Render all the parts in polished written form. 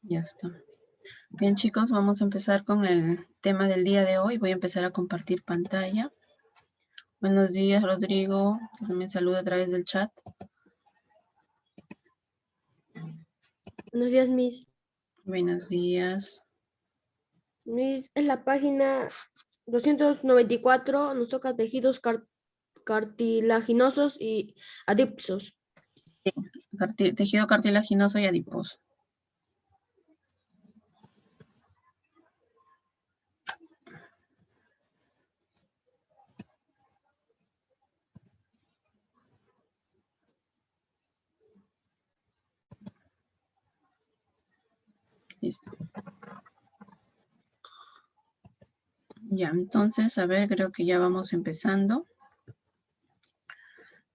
Ya está. Bien, chicos, vamos a empezar con el tema del día de hoy. Voy a empezar a compartir pantalla. Buenos días, Rodrigo. También saludo a través del chat. Buenos días, Miss. Buenos días. Miss, en la página 294 nos toca tejidos cartilaginosos y adipsos. Tejido cartilaginoso y adiposo. Listo. Ya, entonces, a ver, creo que ya vamos empezando.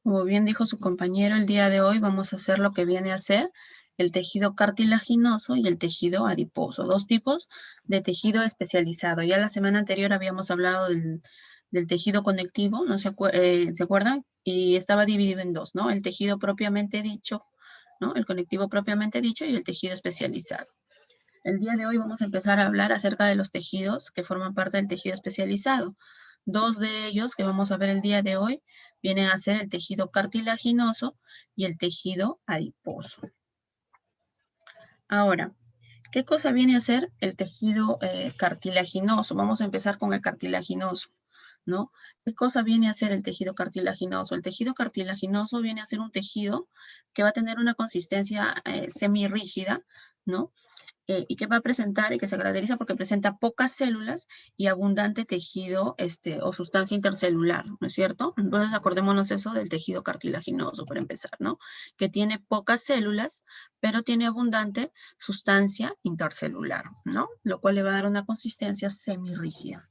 Como bien dijo su compañero, el día de hoy vamos a hacer lo que viene a ser el tejido cartilaginoso y el tejido adiposo. Dos tipos de tejido especializado. Ya la semana anterior habíamos hablado del tejido conectivo, ¿no se acuerdan? Y estaba dividido en dos, ¿no? El tejido propiamente dicho, ¿no? El conectivo propiamente dicho y el tejido especializado. El día de hoy vamos a empezar a hablar acerca de los tejidos que forman parte del tejido especializado. Dos de ellos que vamos a ver el día de hoy vienen a ser el tejido cartilaginoso y el tejido adiposo. Ahora, ¿qué cosa viene a ser el tejido cartilaginoso? Vamos a empezar con el cartilaginoso, ¿no? ¿Qué cosa viene a ser el tejido cartilaginoso? El tejido cartilaginoso viene a ser un tejido que va a tener una consistencia semirrígida, ¿no? Y que va a presentar y que se caracteriza porque presenta pocas células y abundante tejido o sustancia intercelular, ¿no es cierto? Entonces acordémonos eso del tejido cartilaginoso para empezar, ¿no? Que tiene pocas células, pero tiene abundante sustancia intercelular, ¿no? Lo cual le va a dar una consistencia semirrígida,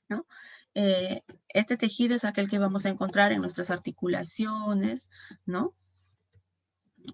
¿no? Este tejido es aquel que vamos a encontrar en nuestras articulaciones, ¿no?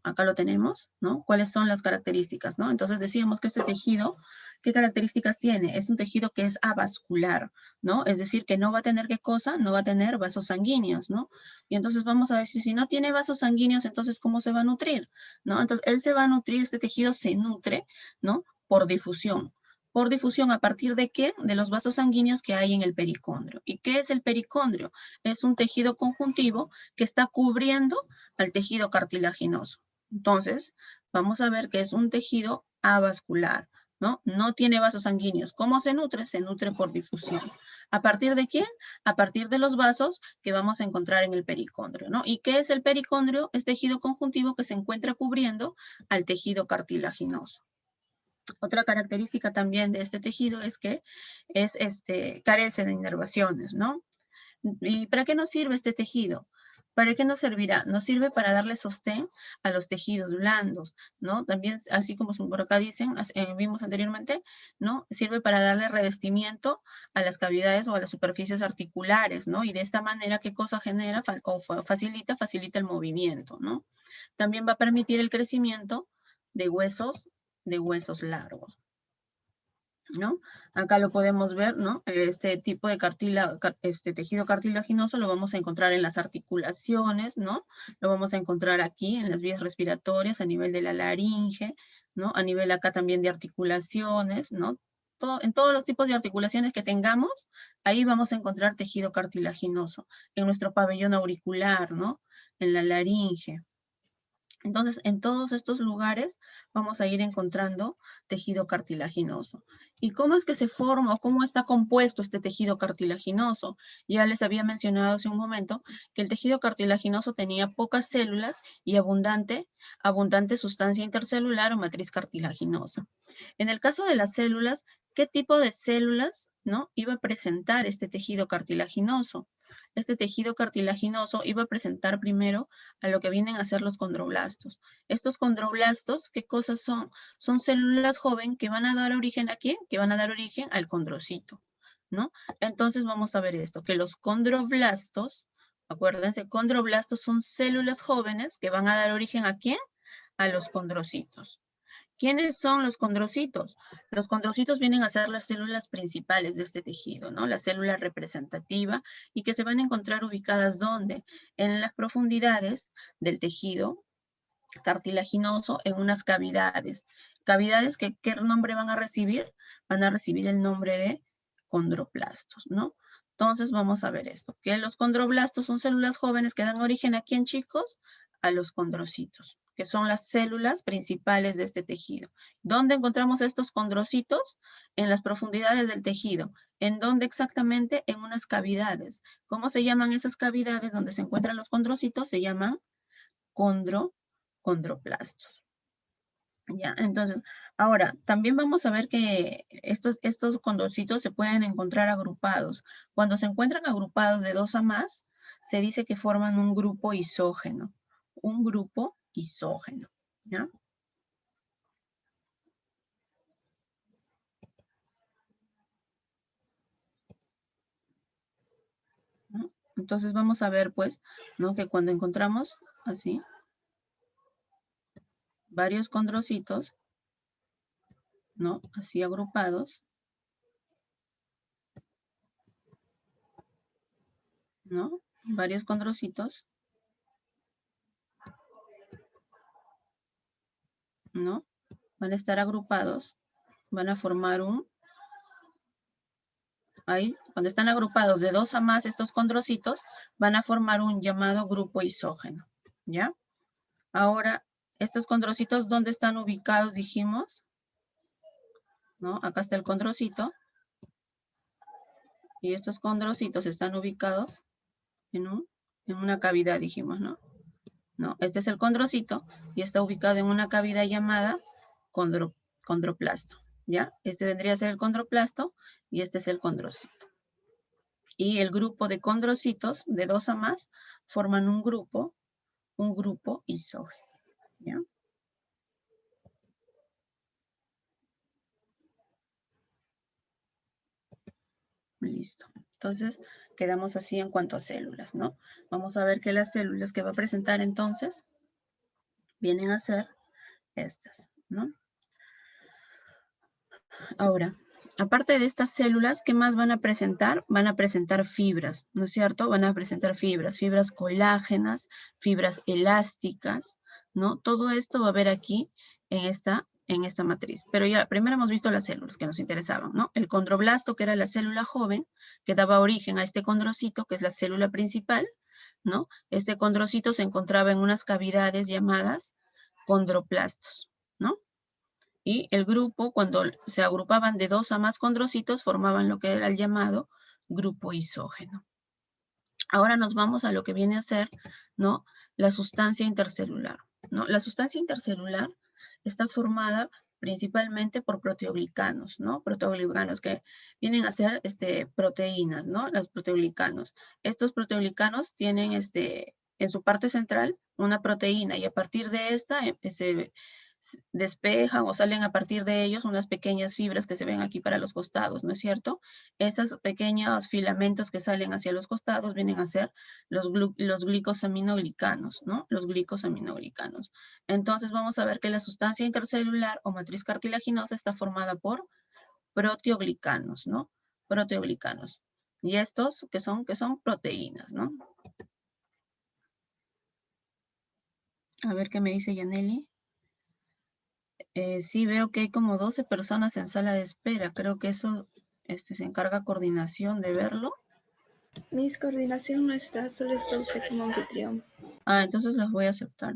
Acá lo tenemos, ¿no? ¿Cuáles son las características, no? Entonces decíamos que este tejido, ¿qué características tiene? Es un tejido que es avascular, ¿no? Es decir, que no va a tener, ¿qué cosa? No va a tener vasos sanguíneos, ¿no? Y entonces vamos a decir, si no tiene vasos sanguíneos, entonces, ¿cómo se va a nutrir? ¿No? Entonces, él se va a nutrir, este tejido se nutre, ¿no? Por difusión. ¿Por difusión a partir de qué? De los vasos sanguíneos que hay en el pericondrio. ¿Y qué es el pericondrio? Es un tejido conjuntivo que está cubriendo al tejido cartilaginoso. Entonces, vamos a ver que es un tejido avascular, ¿no? No tiene vasos sanguíneos. ¿Cómo se nutre? Se nutre por difusión. ¿A partir de quién? A partir de los vasos que vamos a encontrar en el pericondrio, ¿no? ¿Y qué es el pericondrio? Es tejido conjuntivo que se encuentra cubriendo al tejido cartilaginoso. Otra característica también de este tejido es que carece de inervaciones, ¿no? ¿Y para qué nos sirve este tejido? ¿Para qué nos servirá? Nos sirve para darle sostén a los tejidos blandos, ¿no? También, así como por acá dicen, vimos anteriormente, ¿no? Sirve para darle revestimiento a las cavidades o a las superficies articulares, ¿no? Y de esta manera, ¿qué cosa genera facilita? Facilita el movimiento, ¿no? También va a permitir el crecimiento de huesos largos, ¿no? Acá lo podemos ver, ¿no? Este tipo de tejido cartilaginoso lo vamos a encontrar en las articulaciones, ¿no? Lo vamos a encontrar aquí en las vías respiratorias, a nivel de la laringe, ¿no? A nivel acá también de articulaciones, ¿no? En todos los tipos de articulaciones que tengamos, ahí vamos a encontrar tejido cartilaginoso. En nuestro pabellón auricular, ¿no? En la laringe. Entonces, en todos estos lugares vamos a ir encontrando tejido cartilaginoso. ¿Y cómo es que se forma o cómo está compuesto este tejido cartilaginoso? Ya les había mencionado hace un momento que el tejido cartilaginoso tenía pocas células y abundante sustancia intercelular o matriz cartilaginosa. En el caso de las células, ¿qué tipo de células, no, iba a presentar este tejido cartilaginoso? Este tejido cartilaginoso iba a presentar primero a lo que vienen a ser los condroblastos. Estos condroblastos, ¿qué cosas son? Son células joven que van a dar origen ¿a quién? Que van a dar origen al condrocito, ¿no? Entonces vamos a ver esto, que los condroblastos, acuérdense, condroblastos son células jóvenes que van a dar origen ¿a quién? A los condrocitos. ¿Quiénes son los condrocitos? Los condrocitos vienen a ser las células principales de este tejido, ¿no? La célula representativa y que se van a encontrar ubicadas ¿dónde? En las profundidades del tejido cartilaginoso en unas cavidades. Cavidades que, ¿qué nombre van a recibir? Van a recibir el nombre de condroplastos, ¿no? Entonces vamos a ver esto, que los condroblastos son células jóvenes que dan origen aquí en chicos a los condrocitos, que son las células principales de este tejido. ¿Dónde encontramos estos condrocitos? En las profundidades del tejido. ¿En dónde exactamente? En unas cavidades. ¿Cómo se llaman esas cavidades donde se encuentran los condrocitos? Se llaman condroplastos. Ya, entonces, ahora, también vamos a ver que estos condrocitos se pueden encontrar agrupados. Cuando se encuentran agrupados de 2 a más, se dice que forman un grupo isógeno. Un grupo isógeno, ¿ya? ¿No? Entonces vamos a ver, pues, ¿no? Que cuando encontramos así varios condrocitos, ¿no? Así agrupados, ¿no? Varios condrocitos, ¿no? Van a estar agrupados, van a formar ahí, cuando están agrupados de 2 a más estos condrocitos, van a formar un llamado grupo isógeno, ¿ya? Ahora, estos condrocitos, ¿dónde están ubicados? Dijimos, ¿no? Acá está el condrocito, y estos condrocitos están ubicados en una cavidad, dijimos, ¿no? No, este es el condrocito, y está ubicado en una cavidad llamada condroplasto, ¿ya? Este vendría a ser el condroplasto, y este es el condrocito. Y el grupo de condrocitos, de 2 a más, forman un grupo isógeno, ¿ya? Listo. Entonces, quedamos así en cuanto a células, ¿no? Vamos a ver que las células que va a presentar entonces vienen a ser estas, ¿no? Ahora, aparte de estas células, ¿qué más van a presentar? Van a presentar fibras, ¿no es cierto? Van a presentar fibras colágenas, fibras elásticas, ¿no? Todo esto va a haber aquí en esta matriz. Pero ya, primero hemos visto las células que nos interesaban, ¿no? El condroblasto, que era la célula joven, que daba origen a este condrocito, que es la célula principal, ¿no? Este condrocito se encontraba en unas cavidades llamadas condroplastos, ¿no? Y el grupo, cuando se agrupaban de 2 a más condrocitos, formaban lo que era el llamado grupo isógeno. Ahora nos vamos a lo que viene a ser, ¿no? La sustancia intercelular, ¿no? La sustancia intercelular está formada principalmente por proteoglicanos, ¿no? Proteoglicanos que vienen a ser proteínas, ¿no? Los proteoglicanos. Estos proteoglicanos tienen en su parte central una proteína, y a partir de esta se despejan o salen a partir de ellos unas pequeñas fibras que se ven aquí para los costados, ¿no es cierto? Esos pequeños filamentos que salen hacia los costados vienen a ser los glicosaminoglicanos, ¿no? Los glicosaminoglicanos. Entonces vamos a ver que la sustancia intercelular o matriz cartilaginosa está formada por proteoglicanos, ¿no? Proteoglicanos. Y estos que son proteínas, ¿no? A ver qué me dice Yaneli. Sí veo que hay como 12 personas en sala de espera. Creo que eso se encarga coordinación de verlo. Miss, coordinación no está, solo está usted como anfitrión. Ah, entonces los voy a aceptar.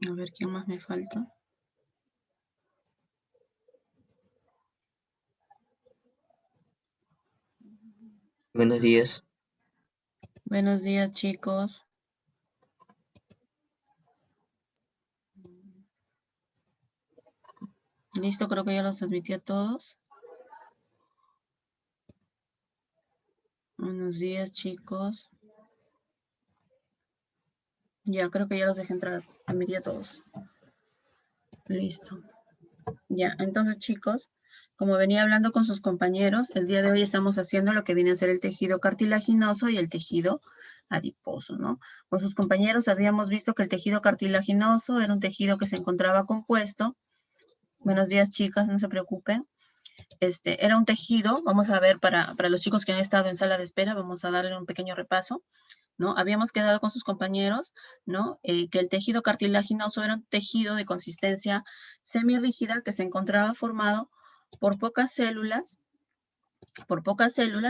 A ver, ¿quién más me falta? Buenos días. Buenos días, chicos. Listo, creo que ya los transmití a todos. Buenos días, chicos. Ya, creo que ya los dejé entrar. Admití a todos. Listo. Ya, entonces, chicos, Como venía hablando con sus compañeros, el día de hoy estamos haciendo lo que viene a ser el tejido cartilaginoso y el tejido adiposo, ¿no? Con sus compañeros habíamos visto que el tejido cartilaginoso era un tejido que se encontraba compuesto. Buenos días, chicas, no se preocupen. Era un tejido, vamos a ver para los chicos que han estado en sala de espera, vamos a darle un pequeño repaso, ¿no? Habíamos quedado con sus compañeros, ¿no? Que el tejido cartilaginoso era un tejido de consistencia semirrígida que se encontraba formado por pocas células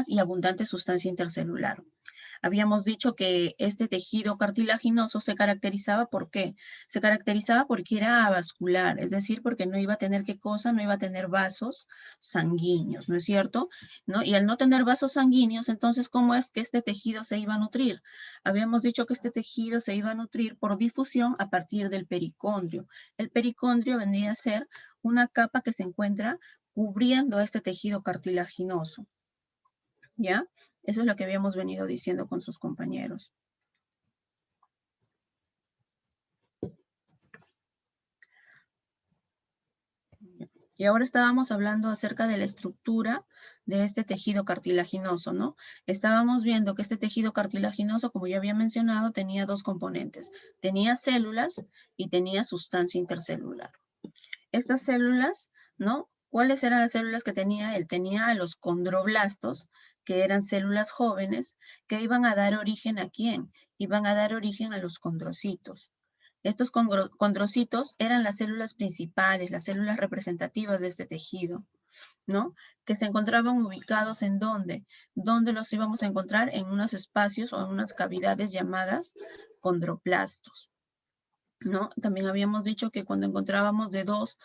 y abundante sustancia intercelular. Habíamos dicho que este tejido cartilaginoso se caracterizaba ¿por qué? Se caracterizaba porque era avascular, es decir, porque no iba a tener ¿qué cosa? No iba a tener vasos sanguíneos, ¿no es cierto? ¿No? Y al no tener vasos sanguíneos, entonces, ¿cómo es que este tejido se iba a nutrir? Habíamos dicho que este tejido se iba a nutrir por difusión a partir del pericondrio. El pericondrio vendría a ser una capa que se encuentra cubriendo este tejido cartilaginoso. ¿Ya? Eso es lo que habíamos venido diciendo con sus compañeros. Y ahora estábamos hablando acerca de la estructura de este tejido cartilaginoso, ¿no? Estábamos viendo que este tejido cartilaginoso, como ya había mencionado, tenía dos componentes. Tenía células y tenía sustancia intercelular. Estas células, ¿no? ¿Cuáles eran las células que tenía él? Tenía a los condroblastos, que eran células jóvenes, que iban a dar origen ¿a quién? Iban a dar origen a los condrocitos. Estos condrocitos eran las células principales, las células representativas de este tejido, ¿no? Que se encontraban ubicados ¿en dónde? ¿Dónde los íbamos a encontrar? En unos espacios o en unas cavidades llamadas condroplastos, ¿no? También habíamos dicho que cuando encontrábamos de dos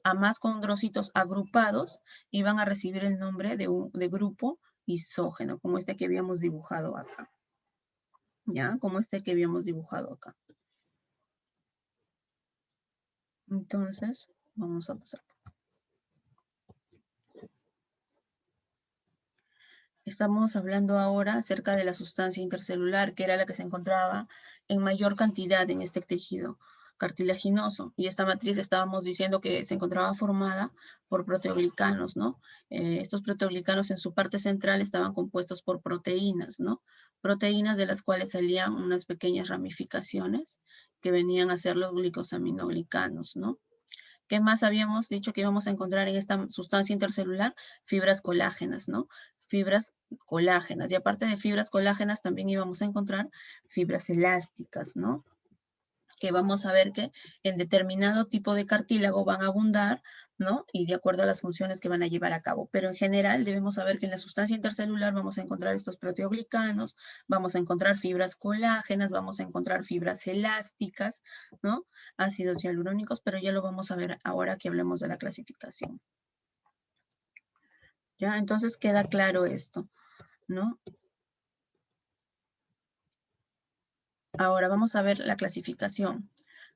a más condrocitos agrupados, iban a recibir el nombre de grupo isógeno, como este que habíamos dibujado acá. ¿Ya? Como este que habíamos dibujado acá. Entonces, vamos a pasar. Estamos hablando ahora acerca de la sustancia intercelular, que era la que se encontraba en mayor cantidad en este tejido cartilaginoso. Y esta matriz estábamos diciendo que se encontraba formada por proteoglicanos, ¿no? Estos proteoglicanos en su parte central estaban compuestos por proteínas, ¿no? Proteínas de las cuales salían unas pequeñas ramificaciones que venían a ser los glicosaminoglicanos, ¿no? ¿Qué más habíamos dicho que íbamos a encontrar en esta sustancia intercelular? Fibras colágenas, ¿no? Fibras colágenas. Y aparte de fibras colágenas, también íbamos a encontrar fibras elásticas, ¿no? Que vamos a ver que en determinado tipo de cartílago van a abundar, ¿no? Y de acuerdo a las funciones que van a llevar a cabo. Pero en general debemos saber que en la sustancia intercelular vamos a encontrar estos proteoglicanos, vamos a encontrar fibras colágenas, vamos a encontrar fibras elásticas, ¿no? Ácidos hialurónicos, pero ya lo vamos a ver ahora que hablemos de la clasificación. ¿Ya? Entonces queda claro esto, ¿no? Ahora vamos a ver la clasificación.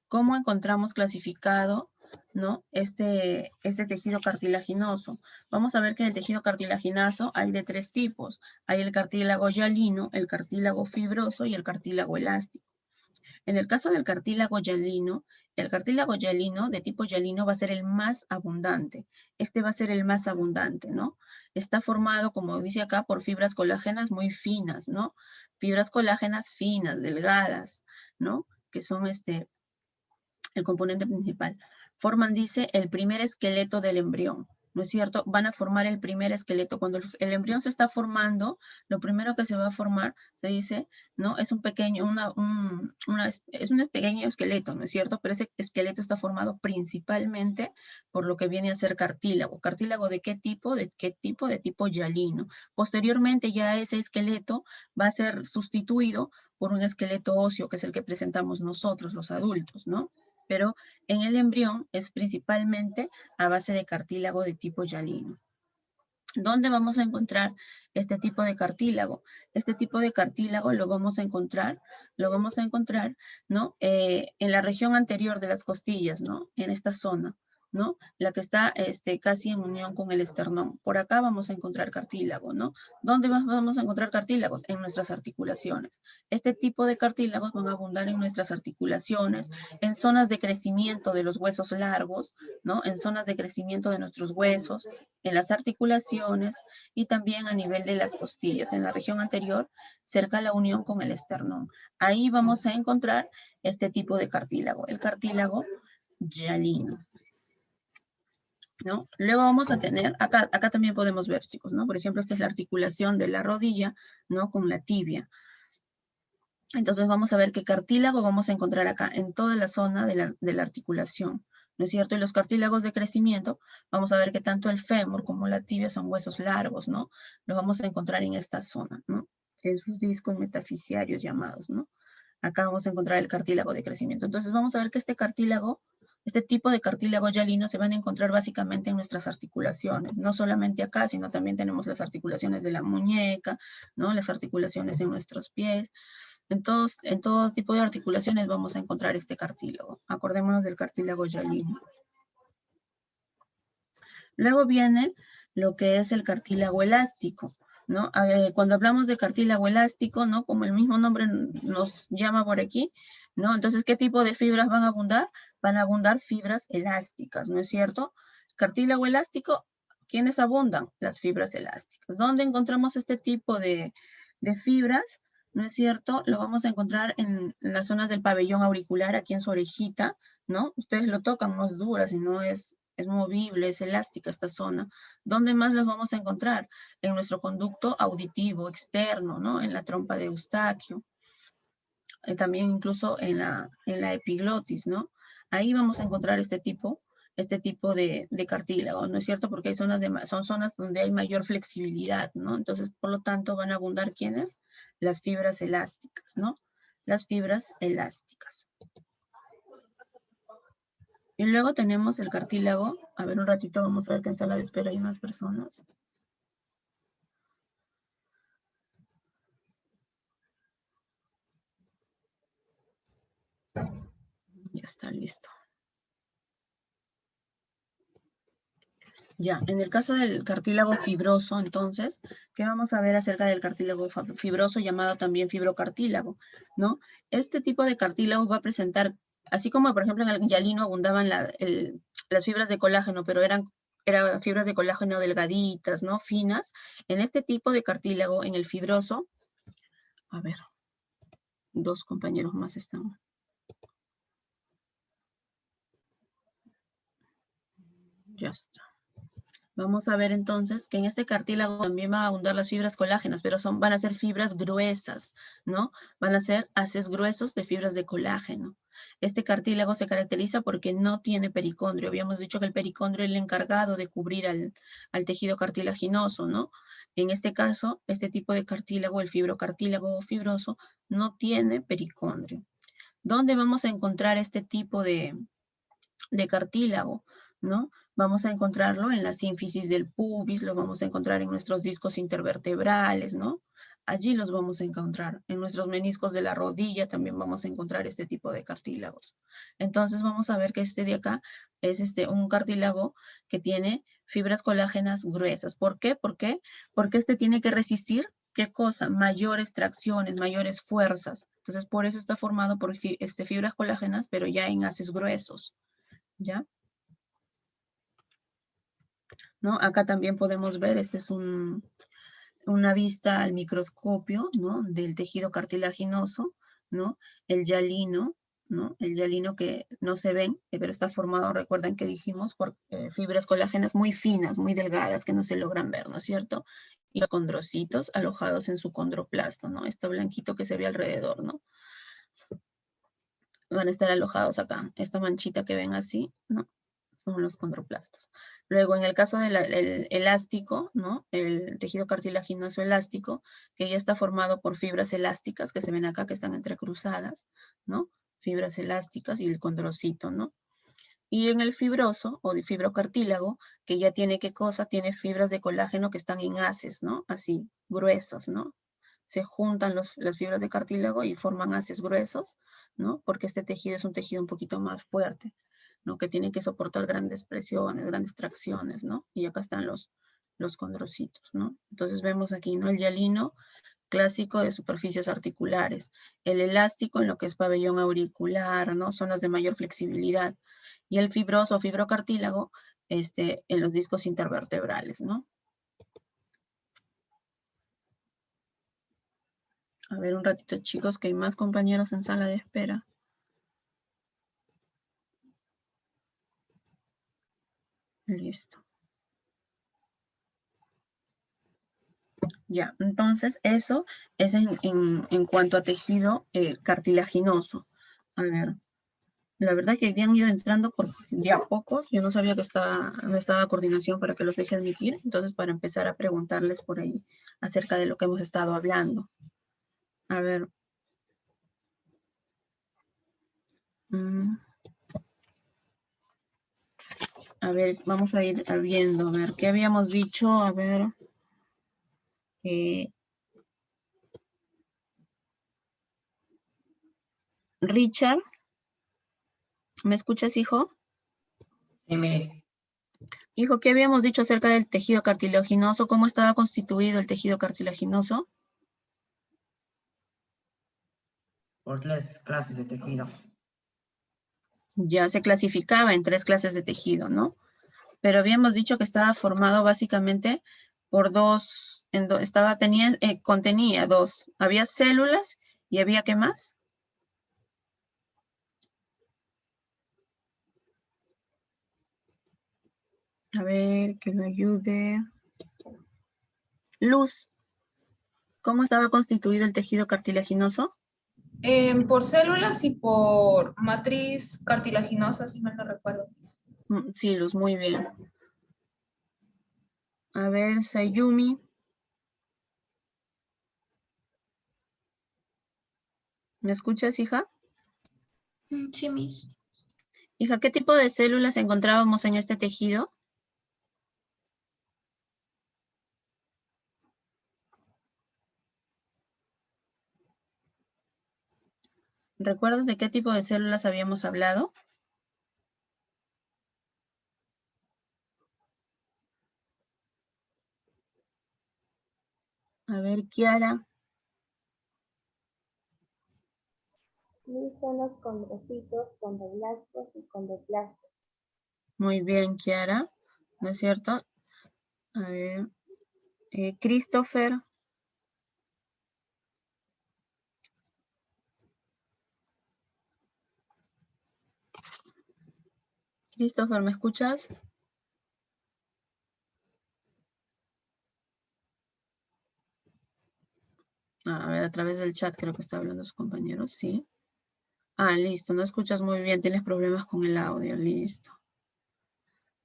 ¿Cómo encontramos clasificado, ¿no? este tejido cartilaginoso? Vamos a ver que en el tejido cartilaginoso hay de tres tipos. Hay el cartílago hialino, el cartílago fibroso y el cartílago elástico. En el caso del cartílago hialino, el cartílago hialino de tipo hialino va a ser el más abundante. Este va a ser el más abundante, ¿no? Está formado, como dice acá, por fibras colágenas muy finas, ¿no? Fibras colágenas finas, delgadas, ¿no? Que son el componente principal. Forman, dice, el primer esqueleto del embrión, ¿no es cierto? Van a formar el primer esqueleto. Cuando el embrión se está formando, lo primero que se va a formar, se dice, ¿no? Es un pequeño, es un pequeño esqueleto, ¿no es cierto? Pero ese esqueleto está formado principalmente por lo que viene a ser cartílago. ¿Cartílago de qué tipo? De tipo hialino. Posteriormente ya ese esqueleto va a ser sustituido por un esqueleto óseo, que es el que presentamos nosotros, los adultos, ¿no? Pero en el embrión es principalmente a base de cartílago de tipo hialino. ¿Dónde vamos a encontrar este tipo de cartílago? Este tipo de cartílago lo vamos a encontrar, ¿no? En la región anterior de las costillas, ¿no? En esta zona, ¿no? La que está casi en unión con el esternón. Por acá vamos a encontrar cartílago, ¿no? ¿Dónde vamos a encontrar cartílagos? En nuestras articulaciones. Este tipo de cartílagos van a abundar en nuestras articulaciones, en zonas de crecimiento de los huesos largos, ¿no? En zonas de crecimiento de nuestros huesos, en las articulaciones y también a nivel de las costillas, en la región anterior, cerca a la unión con el esternón. Ahí vamos a encontrar este tipo de cartílago, el cartílago hialino, ¿no? Luego vamos a tener, acá también podemos ver, chicos, ¿no? Por ejemplo, esta es la articulación de la rodilla, ¿no? Con la tibia. Entonces vamos a ver qué cartílago vamos a encontrar acá, en toda la zona de la articulación, ¿no es cierto? Y los cartílagos de crecimiento, vamos a ver que tanto el fémur como la tibia son huesos largos, ¿no? Los vamos a encontrar en esta zona, ¿no? En sus discos metafisiarios llamados, ¿no? Acá vamos a encontrar el cartílago de crecimiento. Entonces vamos a ver que este cartílago, este tipo de cartílago hialino se van a encontrar básicamente en nuestras articulaciones. No solamente acá, sino también tenemos las articulaciones de la muñeca, ¿no? Las articulaciones en nuestros pies. En todo tipo de articulaciones vamos a encontrar este cartílago. Acordémonos del cartílago hialino. Luego viene lo que es el cartílago elástico, ¿no? Cuando hablamos de cartílago elástico, ¿no? Como el mismo nombre nos llama por aquí, ¿no? Entonces, ¿qué tipo de fibras van a abundar? Van a abundar fibras elásticas, ¿no es cierto? Cartílago elástico, ¿quiénes abundan? Las fibras elásticas. ¿Dónde encontramos este tipo de fibras? ¿No es cierto? Lo vamos a encontrar en las zonas del pabellón auricular, aquí en su orejita, ¿no? Ustedes lo tocan, no es dura, sino es movible, es elástica esta zona. ¿Dónde más los vamos a encontrar? En nuestro conducto auditivo externo, ¿no? En la trompa de Eustaquio. También incluso en la epiglotis, ¿no? Ahí vamos a encontrar este tipo de cartílago, ¿no es cierto? Porque hay son zonas donde hay mayor flexibilidad, ¿no? Entonces, por lo tanto, van a abundar, ¿quiénes? Las fibras elásticas, ¿no? Las fibras elásticas. Y luego tenemos el cartílago. A ver, un ratito vamos a ver que en sala de espera hay unas personas. Ya está listo. Ya, en el caso del cartílago fibroso, entonces, ¿qué vamos a ver acerca del cartílago fibroso, llamado también fibrocartílago, ¿no? Este tipo de cartílago va a presentar, así como por ejemplo en el hialino abundaban las fibras de colágeno, pero eran fibras de colágeno delgaditas, ¿no? Finas. En este tipo de cartílago, en el fibroso, a ver, dos compañeros más están. Ya está. Vamos a ver entonces que en este cartílago también van a abundar las fibras colágenas, pero van a ser fibras gruesas, ¿no? Van a ser haces gruesos de fibras de colágeno. Este cartílago se caracteriza porque no tiene pericondrio. Habíamos dicho que el pericondrio es el encargado de cubrir al tejido cartilaginoso, ¿no? En este caso, este tipo de cartílago, el fibrocartílago o fibroso, no tiene pericondrio. ¿Dónde vamos a encontrar este tipo de cartílago, ¿no? Vamos a encontrarlo en la sínfisis del pubis, lo vamos a encontrar en nuestros discos intervertebrales, ¿no? Allí los vamos a encontrar. En nuestros meniscos de la rodilla también vamos a encontrar este tipo de cartílagos. Entonces vamos a ver que este de acá es un cartílago que tiene fibras colágenas gruesas. ¿Por qué? Porque este tiene que resistir, ¿qué cosa? Mayores tracciones, mayores fuerzas. Entonces por eso está formado por fibras colágenas, pero ya en haces gruesos. ¿Ya? ¿No? Acá también podemos ver, esta es una vista al microscopio, ¿no? Del tejido cartilaginoso, ¿no? El hialino, ¿no? El hialino que no se ven, pero está formado, recuerden que dijimos, por fibras colágenas muy finas, muy delgadas, que no se logran ver, ¿no es cierto? Y los condrocitos alojados en su condroplasto, ¿no? Este blanquito que se ve alrededor, ¿no? Van a estar alojados acá. Esta manchita que ven así, ¿no? Son los condroplastos. Luego, en el caso del elástico, ¿no? El tejido cartilaginoso elástico, que ya está formado por fibras elásticas, que se ven acá, que están entrecruzadas, ¿no? Fibras elásticas y el condrocito, ¿no? Y en el fibroso, o de fibrocartílago, que ya tiene, ¿qué cosa? Tiene fibras de colágeno que están en haces, ¿no? Así, gruesos, ¿no? Se juntan las fibras de cartílago y forman haces gruesos, ¿no? Porque este tejido es un tejido un poquito más fuerte. ¿no? Que tiene que soportar grandes presiones, grandes tracciones, ¿no? Y acá están los condrocitos, ¿no? Entonces vemos aquí, ¿no? El hialino clásico de superficies articulares, el elástico en lo que es pabellón auricular, ¿no? Zonas de mayor flexibilidad, y el fibroso o fibrocartílago en los discos intervertebrales, ¿no? A ver un ratito, chicos, que hay más compañeros en sala de espera. Listo. Ya, entonces eso es en cuanto a tejido cartilaginoso. A ver, la verdad que ya han ido entrando por ya pocos. Yo no sabía que no estaba coordinación para que los deje admitir. Entonces, para empezar a preguntarles por ahí acerca de lo que hemos estado hablando. A ver. A ver, vamos a ir viendo. A ver, ¿qué habíamos dicho? A ver. Richard, ¿me escuchas, hijo? Sí, mire. Hijo, ¿qué habíamos dicho acerca del tejido cartilaginoso? ¿Cómo estaba constituido el tejido cartilaginoso? Por 3 clases de tejido. Ya se clasificaba en 3 clases de tejido, ¿no? Pero habíamos dicho que estaba formado básicamente por contenía 2. Había células y había, ¿qué más? A ver, que me ayude. Luz, ¿cómo estaba constituido el tejido cartilaginoso? Por células y por matriz cartilaginosa, si mal no recuerdo. Sí, Luz, muy bien. A ver, Sayumi. ¿Me escuchas, hija? Sí, Miss. Hija, ¿qué tipo de células encontrábamos en este tejido? ¿Recuerdas de qué tipo de células habíamos hablado? A ver, Kiara. Son los condrocitos, condroblastos y condroplastos. Muy bien, Kiara. ¿No es cierto? A ver. Christopher. Christopher, ¿me escuchas? A ver, a través del chat creo que está hablando su compañero, sí. Listo, no escuchas muy bien, tienes problemas con el audio, listo.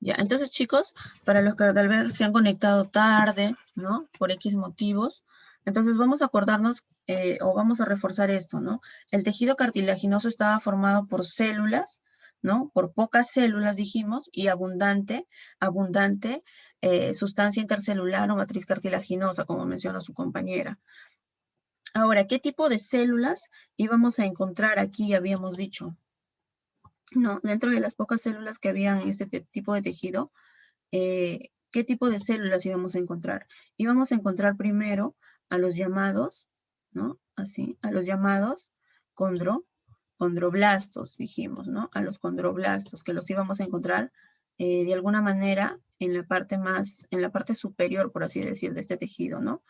Ya, entonces chicos, para los que tal vez se han conectado tarde, ¿no? Por X motivos, entonces vamos a acordarnos o vamos a reforzar esto, ¿no? El tejido cartilaginoso estaba formado por células, ¿no? Por pocas células, dijimos, y abundante sustancia intercelular o matriz cartilaginosa, como menciona su compañera. Ahora, ¿qué tipo de células íbamos a encontrar aquí? Habíamos dicho, ¿no? Dentro de las pocas células que habían en este tipo de tejido, ¿qué tipo de células íbamos a encontrar? Íbamos a encontrar primero a los llamados, ¿no? Así, a los llamados condroblastos, dijimos, ¿no? A los condroblastos, que los íbamos a encontrar de alguna manera en la parte superior, por así decir, de este tejido, ¿no?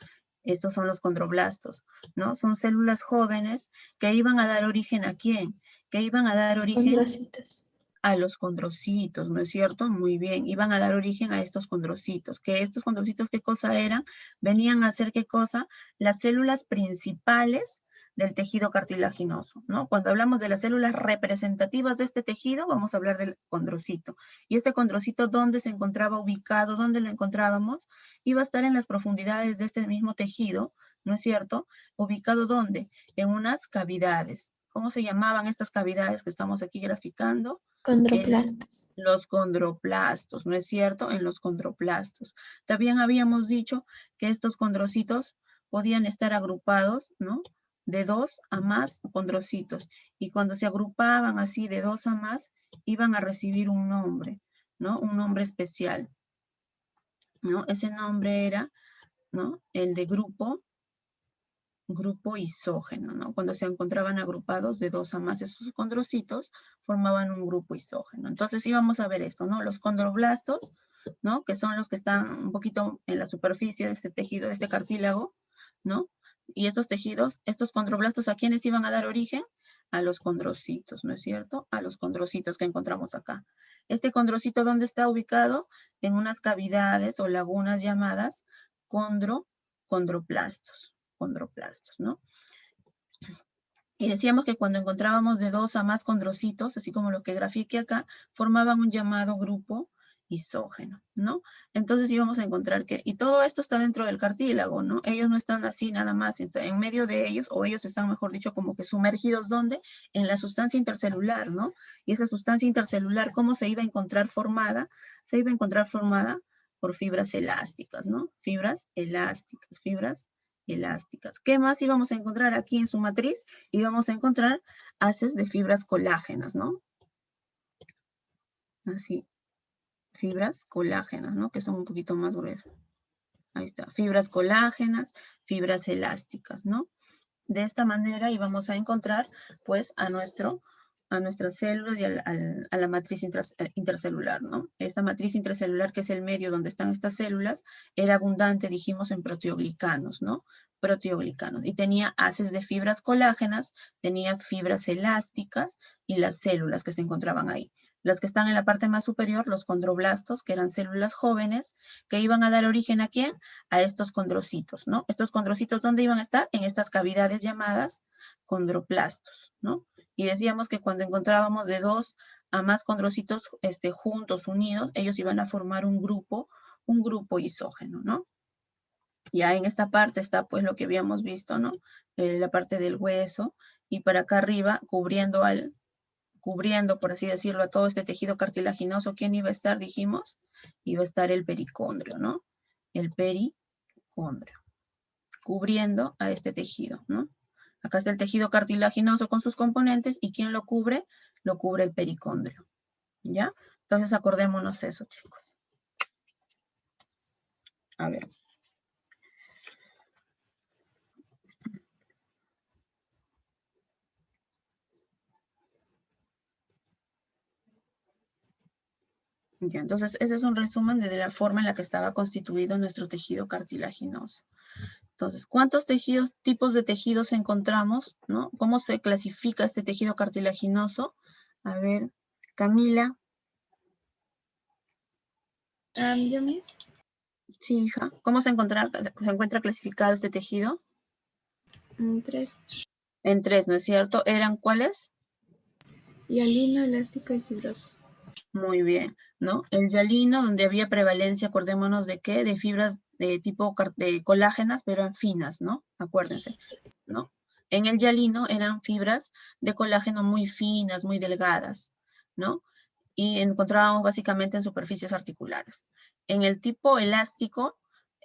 Estos son los condroblastos, ¿no? Son células jóvenes que iban a dar origen ¿a quién? Que iban a dar origen Condrocitos. a los condrocitos, ¿no es cierto? Muy bien, iban a dar origen a estos condrocitos. ¿Que estos condrocitos qué cosa eran? Venían a ser ¿qué cosa? Las células principales del tejido cartilaginoso, ¿no? Cuando hablamos de las células representativas de este tejido, vamos a hablar del condrocito. Y este condrocito, ¿dónde se encontraba ubicado? ¿Dónde lo encontrábamos? Iba a estar en las profundidades de este mismo tejido, ¿no es cierto? ¿Ubicado dónde? En unas cavidades. ¿Cómo se llamaban estas cavidades que estamos aquí graficando? Condroplastos. Los condroplastos, ¿no es cierto? En los condroplastos. También habíamos dicho que estos condrocitos podían estar agrupados, ¿no? de 2 a más condrocitos. Y cuando se agrupaban así de 2 a más, iban a recibir un nombre, ¿no? Un nombre especial, ¿no? Ese nombre era, ¿no? El de grupo isógeno, ¿no? Cuando se encontraban agrupados de 2 a más esos condrocitos, formaban un grupo isógeno. Entonces íbamos a ver esto, ¿no? Los condroblastos, ¿no? Que son los que están un poquito en la superficie de este tejido, de este cartílago, ¿no? Y estos tejidos, estos condroblastos, ¿a quiénes iban a dar origen? A los condrocitos, ¿no es cierto? A los condrocitos que encontramos acá. Este condrocito, ¿dónde está ubicado? En unas cavidades o lagunas llamadas condroplastos, ¿no? Y decíamos que cuando encontrábamos de 2 a más condrocitos, así como lo que grafiqué acá, formaban un llamado grupo isógeno, ¿no? Entonces íbamos a encontrar que, y todo esto está dentro del cartílago, ¿no? Ellos no están así nada más, en medio de ellos, o ellos están, mejor dicho, como que sumergidos, ¿dónde? En la sustancia intercelular, ¿no? Y esa sustancia intercelular, ¿cómo se iba a encontrar formada? Se iba a encontrar formada por fibras elásticas, ¿no? Fibras elásticas. ¿Qué más íbamos a encontrar aquí en su matriz? Íbamos a encontrar haces de fibras colágenas, ¿no? Así, fibras colágenas, ¿no? Que son un poquito más gruesas. Ahí está, fibras colágenas, fibras elásticas, ¿no? De esta manera íbamos a encontrar, pues, a nuestras células y a la matriz intercelular, ¿no? Esta matriz intracelular, que es el medio donde están estas células, era abundante, dijimos, en proteoglicanos, ¿no? Proteoglicanos. Y tenía haces de fibras colágenas, tenía fibras elásticas y las células que se encontraban ahí. Las que están en la parte más superior, los condroblastos, que eran células jóvenes, que iban a dar origen ¿a quién? A estos condrocitos, ¿no? Estos condrocitos, ¿dónde iban a estar? En estas cavidades llamadas condroplastos, ¿no? Y decíamos que cuando encontrábamos de 2 a más condrocitos juntos, unidos, ellos iban a formar un grupo isógeno, ¿no? Ya en esta parte está pues lo que habíamos visto, ¿no? La parte del hueso, y para acá arriba, cubriendo, por así decirlo, a todo este tejido cartilaginoso, ¿quién iba a estar? Dijimos, iba a estar el pericondrio, ¿no? El pericondrio, cubriendo a este tejido, ¿no? Acá está el tejido cartilaginoso con sus componentes, ¿y quién lo cubre? Lo cubre el pericondrio, ¿ya? Entonces acordémonos eso, chicos. A ver. Ya, entonces ese es un resumen de la forma en la que estaba constituido nuestro tejido cartilaginoso. Entonces, ¿cuántos tipos de tejidos encontramos, ¿no? ¿Cómo se clasifica este tejido cartilaginoso? A ver, Camila. ¿Yo, Miss? Sí, hija. ¿Cómo se encuentra clasificado este tejido? 3. En 3, ¿no es cierto? ¿Eran cuáles? Hialino, elástico y fibroso. Muy bien, ¿no? El hialino, donde había prevalencia, acordémonos de qué, de fibras de tipo de colágenas, pero eran finas, ¿no? Acuérdense, ¿no? En el hialino eran fibras de colágeno muy finas, muy delgadas, ¿no? Y encontrábamos básicamente en superficies articulares. En el tipo elástico,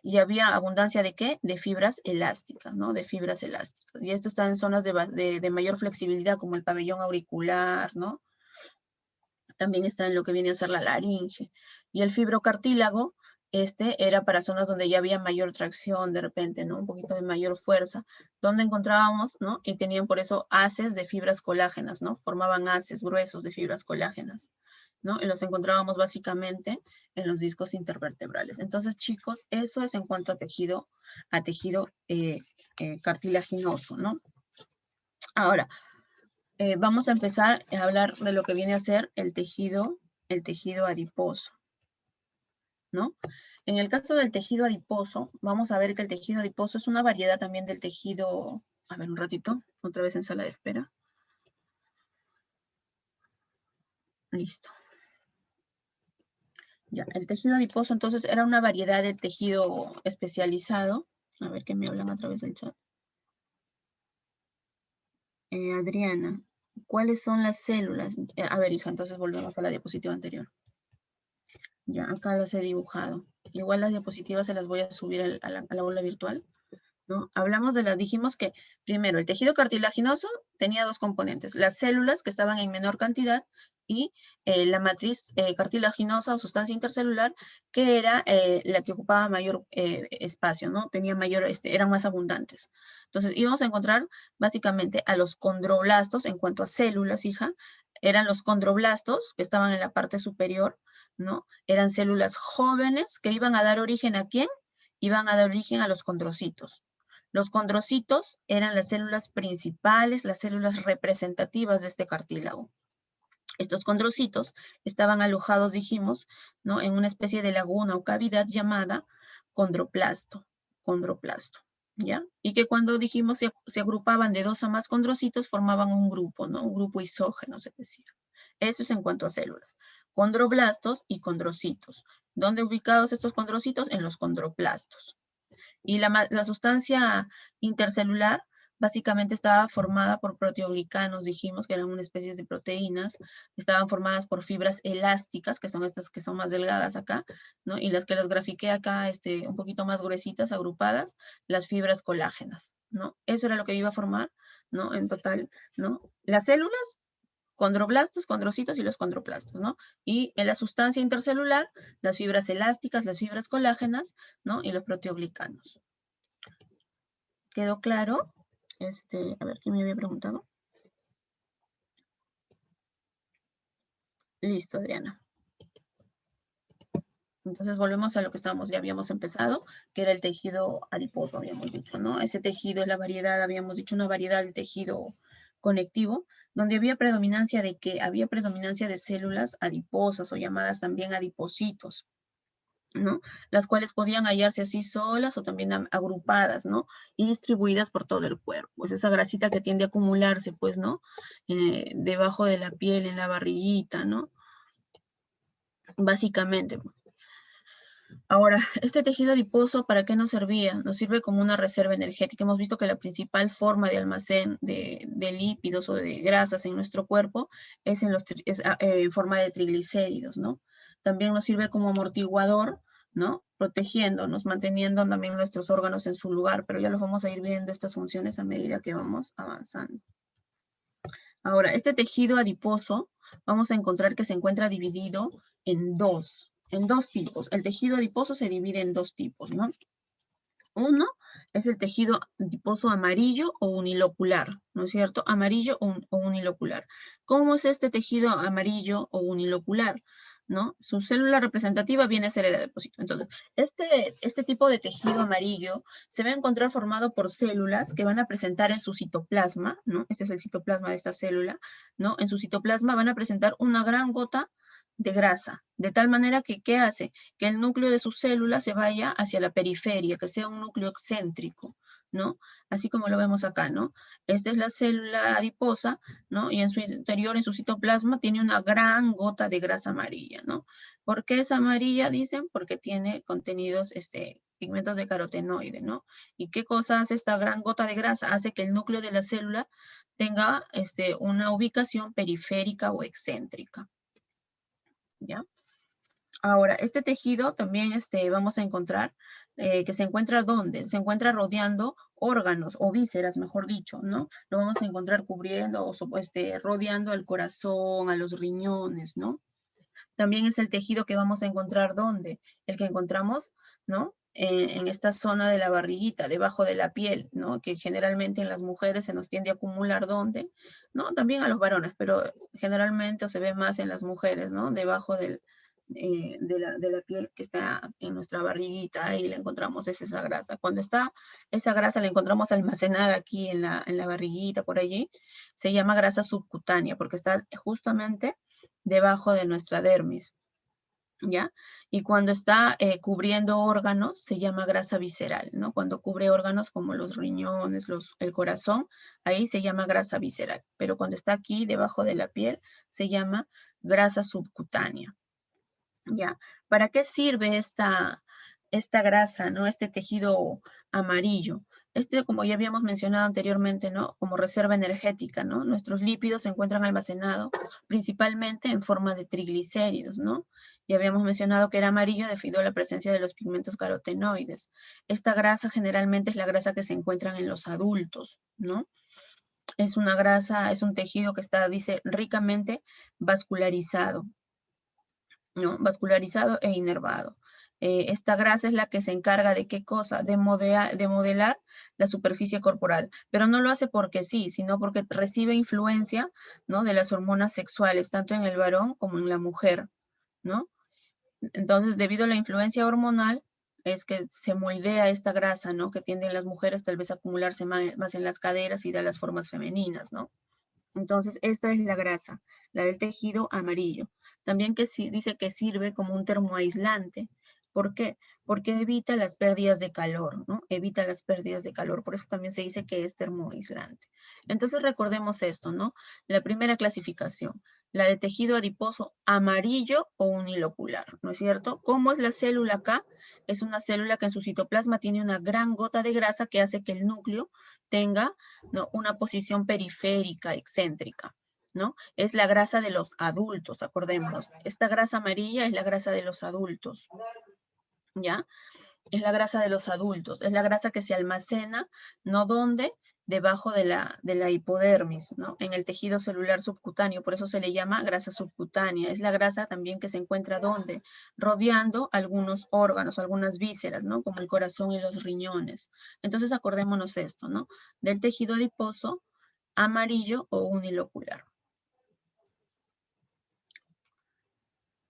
y había abundancia de qué? De fibras elásticas, ¿no? De fibras elásticas. Y esto está en zonas de mayor flexibilidad, como el pabellón auricular, ¿no? También está en lo que viene a ser la laringe. Y el fibrocartílago, era para zonas donde ya había mayor tracción de repente, ¿no? Un poquito de mayor fuerza, donde encontrábamos, ¿no? Y tenían por eso haces de fibras colágenas, ¿no? Formaban haces gruesos de fibras colágenas, ¿no? Y los encontrábamos básicamente en los discos intervertebrales. Entonces, chicos, eso es en cuanto a tejido cartilaginoso, ¿no? Ahora, vamos a empezar a hablar de lo que viene a ser el tejido adiposo, ¿no? En el caso del tejido adiposo, vamos a ver que el tejido adiposo es una variedad también del tejido, a ver un ratito, otra vez en sala de espera. Listo. Ya, el tejido adiposo entonces era una variedad de tejido especializado. A ver qué me hablan a través del chat. Adriana, ¿cuáles son las células? A ver, hija, entonces volvemos a la diapositiva anterior. Ya, acá las he dibujado. Igual las diapositivas se las voy a subir a la aula virtual ¿no? Hablamos dijimos que primero el tejido cartilaginoso tenía dos componentes, las células que estaban en menor cantidad y la matriz cartilaginosa o sustancia intercelular que era la que ocupaba mayor espacio, ¿no? Tenía mayor, eran más abundantes. Entonces íbamos a encontrar básicamente a los condroblastos en cuanto a células, hija, eran los condroblastos que estaban en la parte superior, ¿no? Eran células jóvenes que iban a dar origen ¿a quién? Iban a dar origen a los condrocitos. Los condrocitos eran las células principales, las células representativas de este cartílago. Estos condrocitos estaban alojados, dijimos, ¿no? En una especie de laguna o cavidad llamada condroplasto, ¿ya? Y que cuando dijimos se agrupaban de 2 a más condrocitos, formaban un grupo, ¿no? Un grupo isógeno, se decía. Eso es en cuanto a células. Condroblastos y condrocitos. ¿Dónde ubicados estos condrocitos? En los condroplastos. Y la sustancia intercelular básicamente estaba formada por proteoglicanos, dijimos que eran una especie de proteínas, estaban formadas por fibras elásticas, que son estas que son más delgadas acá, ¿no? Y las que las grafiqué acá, un poquito más gruesitas, agrupadas, las fibras colágenas, ¿no? Eso era lo que iba a formar, ¿no? En total, ¿no? Las células, condroblastos, condrocitos y los condroplastos, ¿no? Y en la sustancia intercelular, las fibras elásticas, las fibras colágenas, ¿no? Y los proteoglicanos. ¿Quedó claro? A ver, ¿quién me había preguntado? Listo, Adriana. Entonces volvemos a lo que ya habíamos empezado, que era el tejido adiposo, habíamos dicho, ¿no? Ese tejido es la variedad, habíamos dicho, una variedad del tejido conectivo, donde había predominancia de ¿qué? Había predominancia de células adiposas o llamadas también adipocitos, ¿no? Las cuales podían hallarse así solas o también agrupadas, ¿no? Y distribuidas por todo el cuerpo. Pues esa grasita que tiende a acumularse, pues, ¿no? Debajo de la piel, en la barriguita, ¿no? Básicamente. Ahora, este tejido adiposo, ¿para qué nos servía? Nos sirve como una reserva energética. Hemos visto que la principal forma de almacén de lípidos o de grasas en nuestro cuerpo es en forma de triglicéridos, ¿no? También nos sirve como amortiguador, ¿no? Protegiéndonos, manteniendo también nuestros órganos en su lugar, pero ya los vamos a ir viendo estas funciones a medida que vamos avanzando. Ahora, este tejido adiposo, vamos a encontrar que se encuentra dividido en dos tipos. El tejido adiposo se divide en 2 tipos, ¿no? Uno es el tejido adiposo amarillo o unilocular, ¿no es cierto? Amarillo o unilocular. ¿Cómo es este tejido amarillo o unilocular? ¿No? Su célula representativa viene a ser el adipocito. Entonces, este tipo de tejido amarillo se va a encontrar formado por células que van a presentar en su citoplasma, ¿no? Este es el citoplasma de esta célula, ¿no? En su citoplasma van a presentar una gran gota de grasa, de tal manera que, ¿qué hace? Que el núcleo de su célula se vaya hacia la periferia, que sea un núcleo excéntrico, ¿no? Así como lo vemos acá, ¿no? Esta es la célula adiposa, ¿no? Y en su interior, en su citoplasma, tiene una gran gota de grasa amarilla, ¿no? ¿Por qué es amarilla? Dicen, porque tiene contenidos, pigmentos de carotenoide, ¿no? ¿Y qué cosa hace esta gran gota de grasa? Hace que el núcleo de la célula tenga una ubicación periférica o excéntrica, ¿ya? Ahora, este tejido también vamos a encontrar que se encuentra ¿dónde? Se encuentra rodeando órganos o vísceras, mejor dicho, ¿no? Lo vamos a encontrar cubriendo o rodeando al corazón, a los riñones, ¿no? También es el tejido que vamos a encontrar ¿dónde? El que encontramos, ¿no? En esta zona de la barriguita, debajo de la piel, ¿no? Que generalmente en las mujeres se nos tiende a acumular ¿dónde? ¿No? También a los varones, pero generalmente se ve más en las mujeres, ¿no? Debajo de la piel que está en nuestra barriguita, ahí le encontramos esa grasa. Cuando está esa grasa la encontramos almacenada aquí en la barriguita, por allí, se llama grasa subcutánea, porque está justamente debajo de nuestra dermis, ¿ya? Y cuando está cubriendo órganos, se llama grasa visceral, ¿no? Cuando cubre órganos como los riñones, el corazón, ahí se llama grasa visceral. Pero cuando está aquí debajo de la piel, se llama grasa subcutánea. ¿Ya? ¿Para qué sirve esta grasa, ¿no? Este tejido amarillo? Como ya habíamos mencionado anteriormente, ¿no? Como reserva energética, ¿no? Nuestros lípidos se encuentran almacenados principalmente en forma de triglicéridos, ¿no? Ya habíamos mencionado que era amarillo debido a la presencia de los pigmentos carotenoides. Esta grasa generalmente es la grasa que se encuentra en los adultos, ¿no? Es una grasa, es un tejido que está, dice, ricamente vascularizado, ¿no? Vascularizado e inervado. Esta grasa es la que se encarga de qué cosa, de modelar la superficie corporal, pero no lo hace porque sí, sino porque recibe influencia, ¿no? De las hormonas sexuales, tanto en el varón como en la mujer, ¿no? Entonces, debido a la influencia hormonal, es que se moldea esta grasa, ¿no? Que tienden las mujeres tal vez a acumularse más en las caderas y da las formas femeninas, ¿no? Entonces, esta es la grasa, la del tejido amarillo. También que sí, dice que sirve como un termoaislante. ¿Por qué? Porque evita las pérdidas de calor, ¿no? Evita las pérdidas de calor. Por eso también se dice que es termoaislante. Entonces, recordemos esto, ¿no? La primera clasificación, la de tejido adiposo amarillo o unilocular, ¿no es cierto? ¿Cómo es la célula acá? Es una célula que en su citoplasma tiene una gran gota de grasa que hace que el núcleo tenga, ¿no? Una posición periférica, excéntrica, ¿no? Es la grasa de los adultos, acordémonos. Esta grasa amarilla es la grasa de los adultos, ¿ya? Es la grasa de los adultos, es la grasa que se almacena, ¿no? ¿Dónde? Debajo de la hipodermis, ¿no? En el tejido celular subcutáneo, por eso se le llama grasa subcutánea. Es la grasa también que se encuentra ¿dónde? Rodeando algunos órganos, algunas vísceras, ¿no? Como el corazón y los riñones. Entonces acordémonos esto, ¿no? Del tejido adiposo amarillo o unilocular.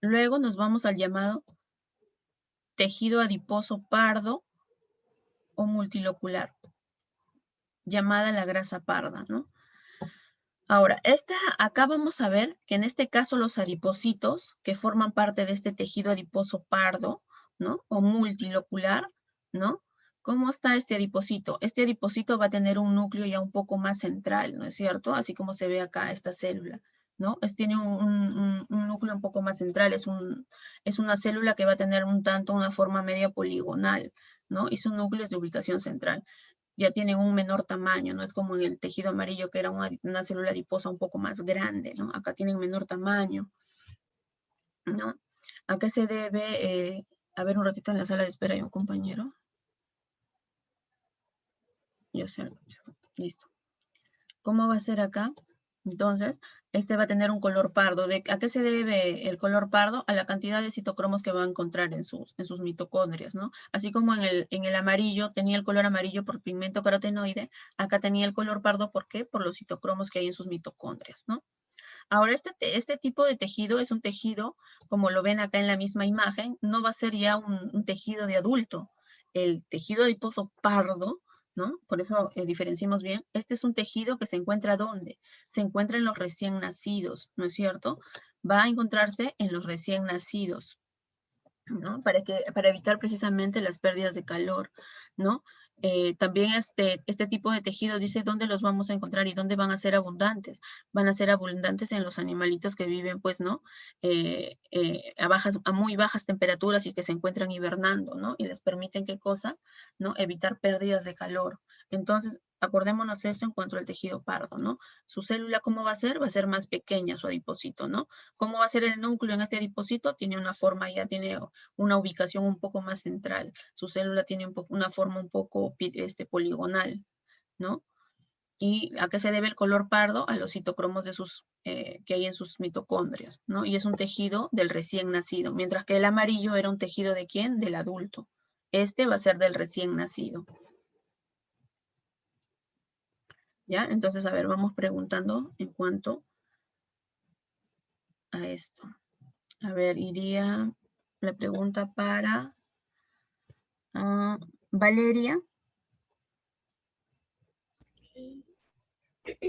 Luego nos vamos al llamado tejido adiposo pardo o multilocular, llamada la grasa parda, ¿no? Ahora, acá vamos a ver que en este caso los adipocitos que forman parte de este tejido adiposo pardo, ¿no? O multilocular, ¿no? ¿Cómo está este adipocito? Este adipocito va a tener un núcleo ya un poco más central, ¿no es cierto? Así como se ve acá esta célula, ¿no? Tiene un núcleo un poco más central, es una célula que va a tener un tanto una forma media poligonal, ¿no? Y su núcleo es de ubicación central. Ya tienen un menor tamaño, no es como en el tejido amarillo que era una célula adiposa un poco más grande, ¿no? Acá tienen menor tamaño, ¿no? ¿A qué se debe? A ver, un ratito en la sala de espera hay un compañero. Yo sé, listo. ¿Cómo va a ser acá? Entonces, este va a tener un color pardo. ¿A qué se debe el color pardo? A la cantidad de citocromos que va a encontrar en sus mitocondrias, ¿no? Así como en el amarillo tenía el color amarillo por pigmento carotenoide, acá tenía el color pardo, ¿por qué? Por los citocromos que hay en sus mitocondrias, ¿no? Ahora, este tipo de tejido es un tejido, como lo ven acá en la misma imagen, no va a ser ya un tejido de adulto. El tejido adiposo pardo, ¿no? Por eso diferenciamos bien. Este es un tejido que se encuentra ¿dónde? Se encuentra en los recién nacidos, ¿no es cierto? Va a encontrarse en los recién nacidos, ¿no? Para evitar precisamente las pérdidas de calor, ¿no? También este tipo de tejido dice dónde los vamos a encontrar y dónde van a ser abundantes. Van a ser abundantes en los animalitos que viven, pues, ¿no? A muy bajas temperaturas y que se encuentran hibernando, ¿no? Y les permiten, ¿qué cosa? ¿No? Evitar pérdidas de calor. Entonces, acordémonos eso en cuanto al tejido pardo, ¿no? Su célula, ¿cómo va a ser? Va a ser más pequeña su adipocito, ¿no? ¿Cómo va a ser el núcleo en este adipocito? Tiene una forma, ya tiene una ubicación un poco más central. Su célula tiene una forma un poco poligonal, ¿no? ¿Y a qué se debe el color pardo? A los citocromos que hay en sus mitocondrias, ¿no? Y es un tejido del recién nacido, mientras que el amarillo era un tejido ¿de quién? Del adulto. Este va a ser del recién nacido. ¿Ya? Entonces, a ver, vamos preguntando en cuanto a esto. A ver, iría la pregunta para Valeria.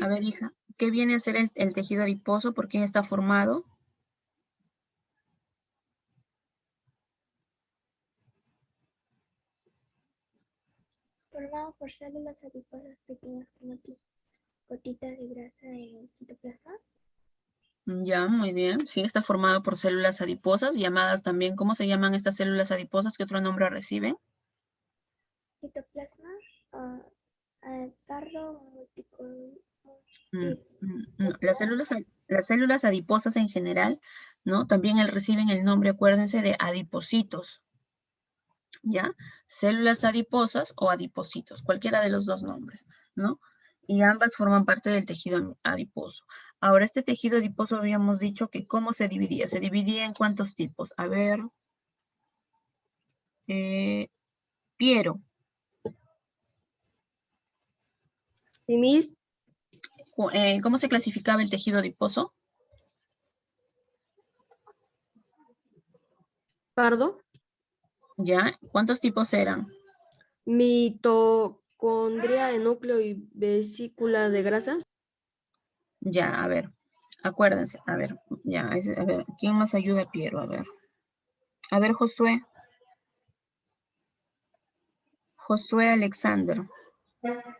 A ver, hija, ¿qué viene a ser el tejido adiposo? ¿Por quién está formado? Formado por células adiposas pequeñas con gotitas de grasa en el citoplasma. Ya, muy bien. Sí, está formado por células adiposas, llamadas también, ¿cómo se llaman estas células adiposas? ¿Qué otro nombre reciben? Citoplasma, pardo multicolor. No, las células adiposas en general, ¿no? También reciben el nombre, acuérdense, de adipocitos, ¿ya? Células adiposas o adipocitos, cualquiera de los dos nombres, ¿no? Y ambas forman parte del tejido adiposo. Ahora, este tejido adiposo habíamos dicho que ¿cómo se dividía? Se dividía en ¿cuántos tipos? A ver, Piero. Sí, Miss. ¿Cómo se clasificaba el tejido adiposo? Pardo. ¿Ya? ¿Cuántos tipos eran? Mitocondria de núcleo y vesícula de grasa. Ya, a ver, acuérdense, a ver, ya, a ver, ¿quién más ayuda a Piero? A ver, Josué. Josué Alexander.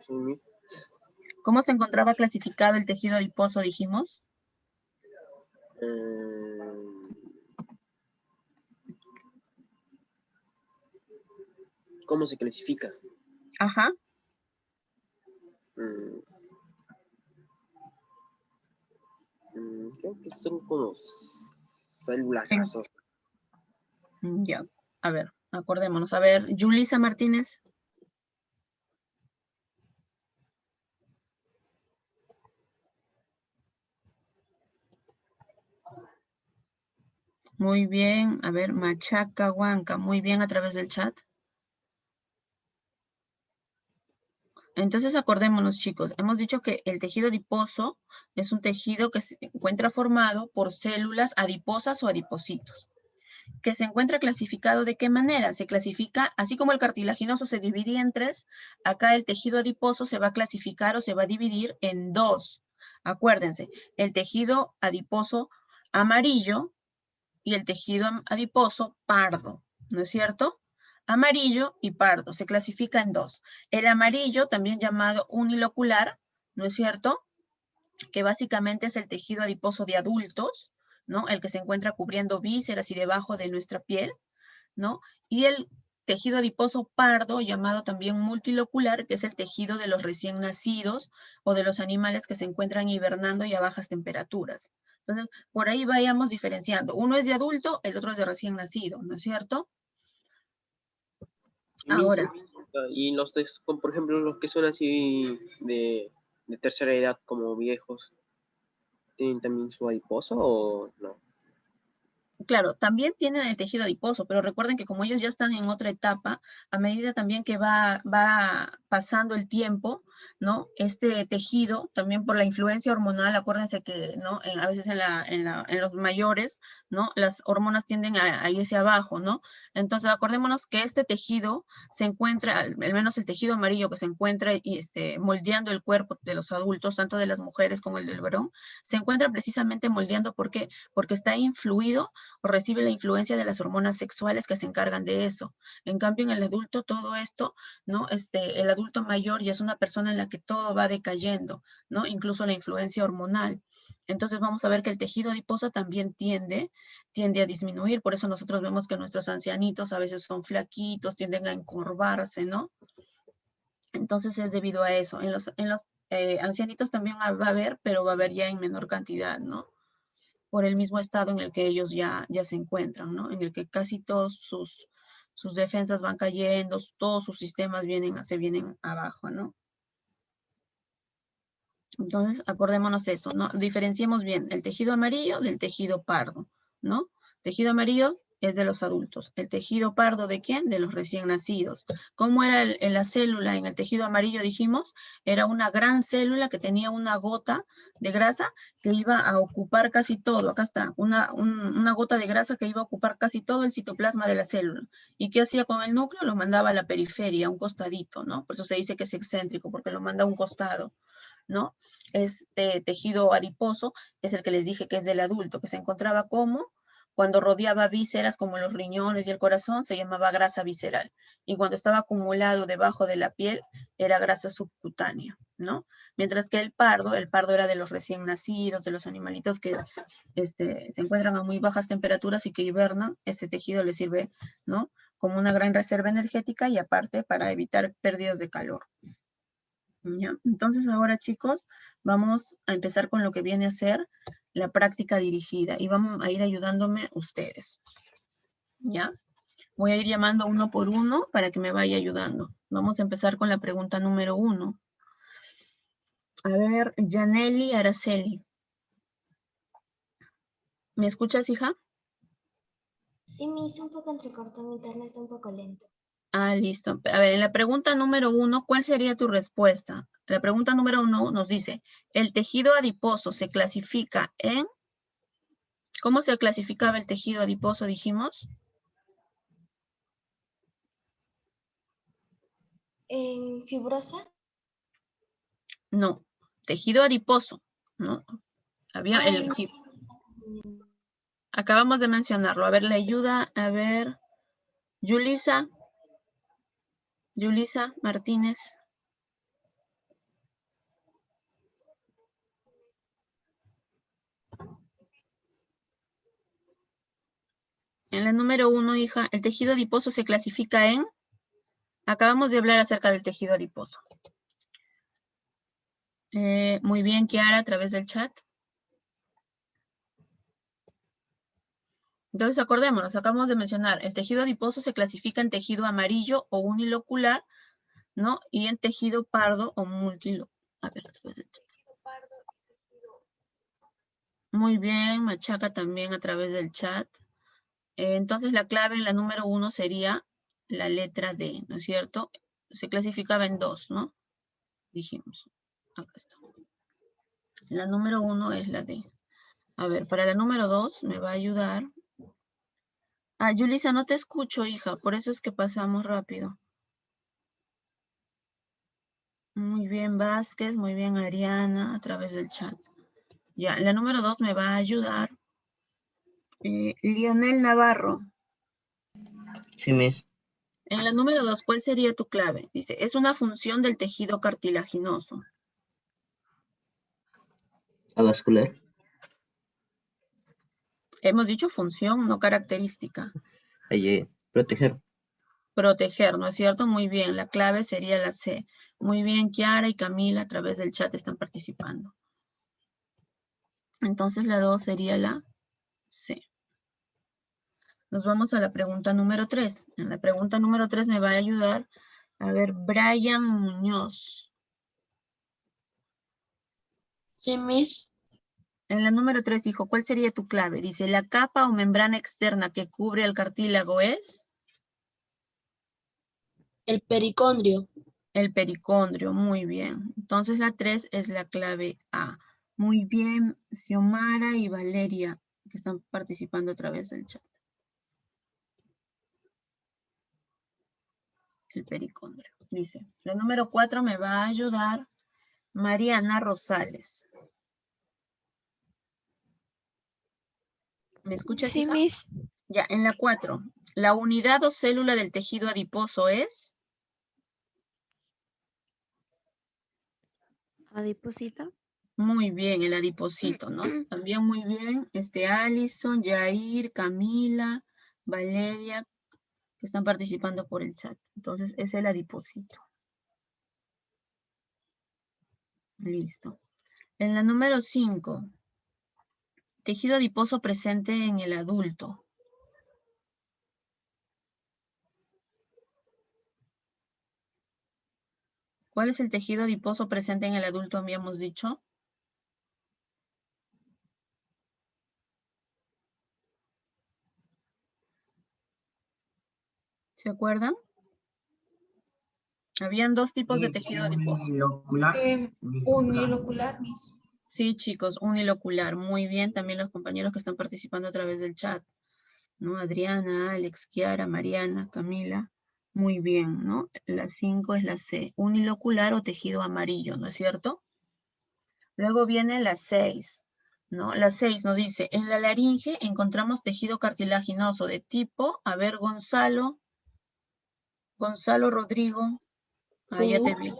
Sí, Miss. ¿Cómo se encontraba clasificado el tejido adiposo, dijimos? ¿Cómo se clasifica? Ajá. Creo que son como células Sí. gasosas. Ya, a ver, acordémonos. A ver, Yulisa Martínez. Muy bien, a ver, Machaca Huanca, muy bien a través del chat. Entonces acordémonos, chicos, hemos dicho que el tejido adiposo es un tejido que se encuentra formado por células adiposas o adipocitos. Que se encuentra clasificado ¿de qué manera? Se clasifica, así como el cartilaginoso se dividía en 3, acá el tejido adiposo se va a clasificar o se va a dividir en 2. Acuérdense, el tejido adiposo amarillo y el tejido adiposo pardo, ¿no es cierto? Amarillo y pardo, se clasifica en 2. El amarillo, también llamado unilocular, ¿no es cierto? Que básicamente es el tejido adiposo de adultos, ¿no? El que se encuentra cubriendo vísceras y debajo de nuestra piel, ¿no? Y el tejido adiposo pardo, llamado también multilocular, que es el tejido de los recién nacidos o de los animales que se encuentran hibernando y a bajas temperaturas. Entonces, por ahí vayamos diferenciando. Uno es de adulto, el otro es de recién nacido, ¿no es cierto? Ahora. Y los por ejemplo, los que son así de tercera edad, como viejos, ¿tienen también su adiposo o no? Claro, también tienen el tejido adiposo, pero recuerden que como ellos ya están en otra etapa, a medida también que va pasando el tiempo, ¿no? Este tejido, también por la influencia hormonal, acuérdense que, ¿no? A veces en los mayores, ¿no? Las hormonas tienden a irse abajo, ¿no? Entonces, acordémonos que este tejido se encuentra, al menos el tejido amarillo que se encuentra moldeando el cuerpo de los adultos, tanto de las mujeres como el del varón, se encuentra precisamente moldeando, ¿por qué? Porque está influido o recibe la influencia de las hormonas sexuales que se encargan de eso. En cambio, en el adulto, todo esto, ¿no? El adulto mayor ya es una persona en la que todo va decayendo, ¿no? Incluso la influencia hormonal. Entonces vamos a ver que el tejido adiposo también tiende a disminuir. Por eso nosotros vemos que nuestros ancianitos a veces son flaquitos, tienden a encorvarse, ¿no? Entonces es debido a eso. En los ancianitos también va a haber, pero va a haber ya en menor cantidad, ¿no? Por el mismo estado en el que ellos ya se encuentran, ¿no? En el que casi todos sus defensas van cayendo, todos sus sistemas se vienen abajo, ¿no? Entonces, acordémonos eso, ¿no? Diferenciemos bien el tejido amarillo del tejido pardo, ¿no? Tejido amarillo es de los adultos. ¿El tejido pardo de quién? De los recién nacidos. ¿Cómo era la célula en el tejido amarillo? Dijimos, era una gran célula que tenía una gota de grasa que iba a ocupar casi todo. Acá está, una gota de grasa que iba a ocupar casi todo el citoplasma de la célula. ¿Y qué hacía con el núcleo? Lo mandaba a la periferia, a un costadito, ¿no? Por eso se dice que es excéntrico, porque lo manda a un costado, ¿no? Este tejido adiposo es el que les dije que es del adulto, que se encontraba como cuando rodeaba vísceras como los riñones y el corazón, se llamaba grasa visceral. Y cuando estaba acumulado debajo de la piel, era grasa subcutánea, ¿no? Mientras que el pardo era de los recién nacidos, de los animalitos que se encuentran a muy bajas temperaturas y que hibernan. Este tejido les sirve, ¿no? Como una gran reserva energética y aparte para evitar pérdidas de calor. ¿Ya? Entonces ahora, chicos, vamos a empezar con lo que viene a ser la práctica dirigida y vamos a ir ayudándome ustedes. ¿Ya? Voy a ir llamando uno por uno para que me vaya ayudando. Vamos a empezar con la pregunta número 1. A ver, Yaneli Araceli. ¿Me escuchas, hija? Sí, me hizo un poco entrecortado, mi internet está un poco lento. Ah, listo. A ver, en la pregunta número 1, ¿cuál sería tu respuesta? La pregunta número 1 nos dice, ¿el tejido adiposo se clasifica en? ¿Cómo se clasificaba el tejido adiposo, dijimos? ¿En fibrosa? No, tejido adiposo, ¿no? Había Ah, el, sí, acabamos de mencionarlo. A ver, la ayuda, a ver, Yulisa Martínez. En la número 1, hija, el tejido adiposo se clasifica en... Acabamos de hablar acerca del tejido adiposo. Muy bien, Kiara, a través del chat. Entonces, acordémonos, acabamos de mencionar, el tejido adiposo se clasifica en tejido amarillo o unilocular, ¿no? Y en tejido pardo o multilocular. A ver, después del chat. Muy bien, Machaca también a través del chat. Entonces, la clave en la número 1 sería la letra D, ¿no es cierto? Se clasificaba en 2, ¿no? Dijimos. Acá está. La número 1 es la D. A ver, para la número 2 me va a ayudar. Ah, Yulisa, no te escucho, hija, por eso es que pasamos rápido. Muy bien, Vázquez, muy bien, Ariana, a través del chat. Ya, la número 2 me va a ayudar. Lionel Navarro. Sí, Miss. En la número 2, ¿cuál sería tu clave? Dice, es una función del tejido cartilaginoso. Avascular. Hemos dicho función, no característica. Proteger. Proteger, ¿no es cierto? Muy bien, la clave sería la C. Muy bien, Kiara y Camila a través del chat están participando. Entonces la 2 sería la C. Nos vamos a la pregunta número 3. En la pregunta número 3 me va a ayudar, a ver, Brian Muñoz. Sí, Miss. En la número 3, hijo, ¿cuál sería tu clave? Dice, la capa o membrana externa que cubre el cartílago es... El pericondrio. El pericondrio, muy bien. Entonces la 3 es la clave A. Muy bien, Xiomara y Valeria, que están participando a través del chat. El pericondrio. Dice, la número 4 me va a ayudar Mariana Rosales. ¿Me escuchas, Sí, hija? Miss. Ya, en la 4. La unidad o célula del tejido adiposo es... Adiposita. Muy bien, el adipocito, ¿no? También muy bien, Alison, Yair, Camila, Valeria, que están participando por el chat. Entonces, es el adipocito. Listo. En la número 5, tejido adiposo presente en el adulto. ¿Cuál es el tejido adiposo presente en el adulto, habíamos dicho? ¿Se acuerdan? Habían dos tipos de Es tejido adiposo. unilocular. Unilocular, Miss. Sí, chicos, unilocular. Muy bien, también los compañeros que están participando a través del chat, ¿no? Adriana, Alex, Kiara, Mariana, Camila. Muy bien, ¿no? La 5 es la C, unilocular o tejido amarillo, ¿no es cierto? Luego viene la 6, ¿no? La 6 nos dice, en la laringe encontramos tejido cartilaginoso de tipo, a ver, Gonzalo Rodrigo. Ah, ya te vi,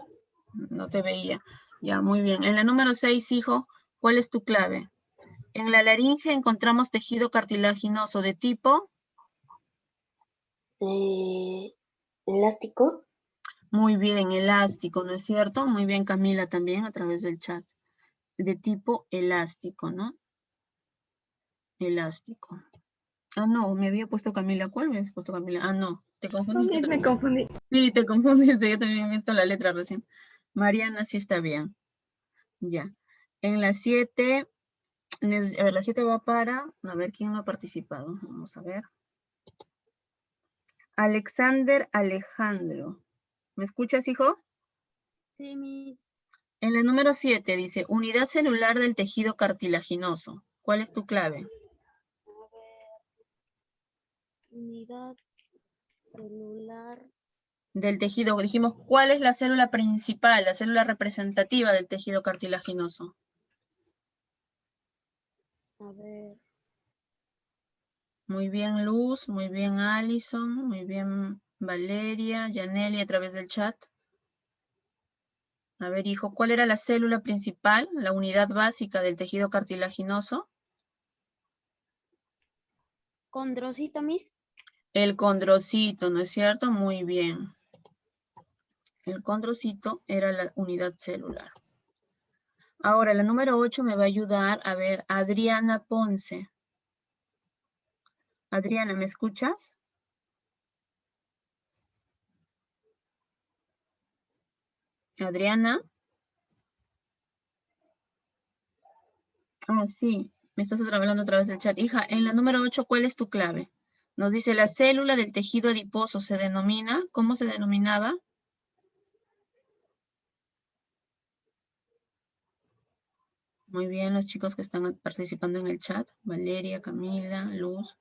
no te veía. Ya, muy bien. En la número 6, hijo, ¿cuál es tu clave? En la laringe encontramos tejido cartilaginoso de tipo... Elástico. Muy bien, elástico, ¿no es cierto? Muy bien, Camila, también a través del chat. De tipo elástico, ¿no? Elástico. Ah, no, me había puesto Camila. ¿Cuál me habías puesto Camila? Ah, no, te No, confundiste. Miss, me confundí. Sí, te confundiste, yo también he visto la letra recién. Mariana sí está bien. Ya. En la 7, a ver, la 7 va para, a ver quién no ha participado. Vamos a ver. Alexander Alejandro. ¿Me escuchas, hijo? Sí, Miss. En la número 7 dice, unidad celular del tejido cartilaginoso. ¿Cuál es tu clave? Unidad celular. Del tejido, dijimos, ¿cuál es la célula principal, la célula representativa del tejido cartilaginoso? A ver. Muy bien, Luz, muy bien, Alison, muy bien, Valeria, Yaneli a través del chat. A ver, hijo, ¿cuál era la célula principal, la unidad básica del tejido cartilaginoso? Condrocito, Miss. El condrocito, ¿no es cierto? Muy bien. El condrocito era la unidad celular. Ahora, la número 8 me va a ayudar a ver Adriana Ponce. Adriana, ¿me escuchas? Adriana. Ah, sí, me estás hablando a través del chat. Hija, en la número 8, ¿cuál es tu clave? Nos dice, la célula del tejido adiposo se denomina, ¿cómo se denominaba? Muy bien, los chicos que están participando en el chat. Valeria, Camila, Luz.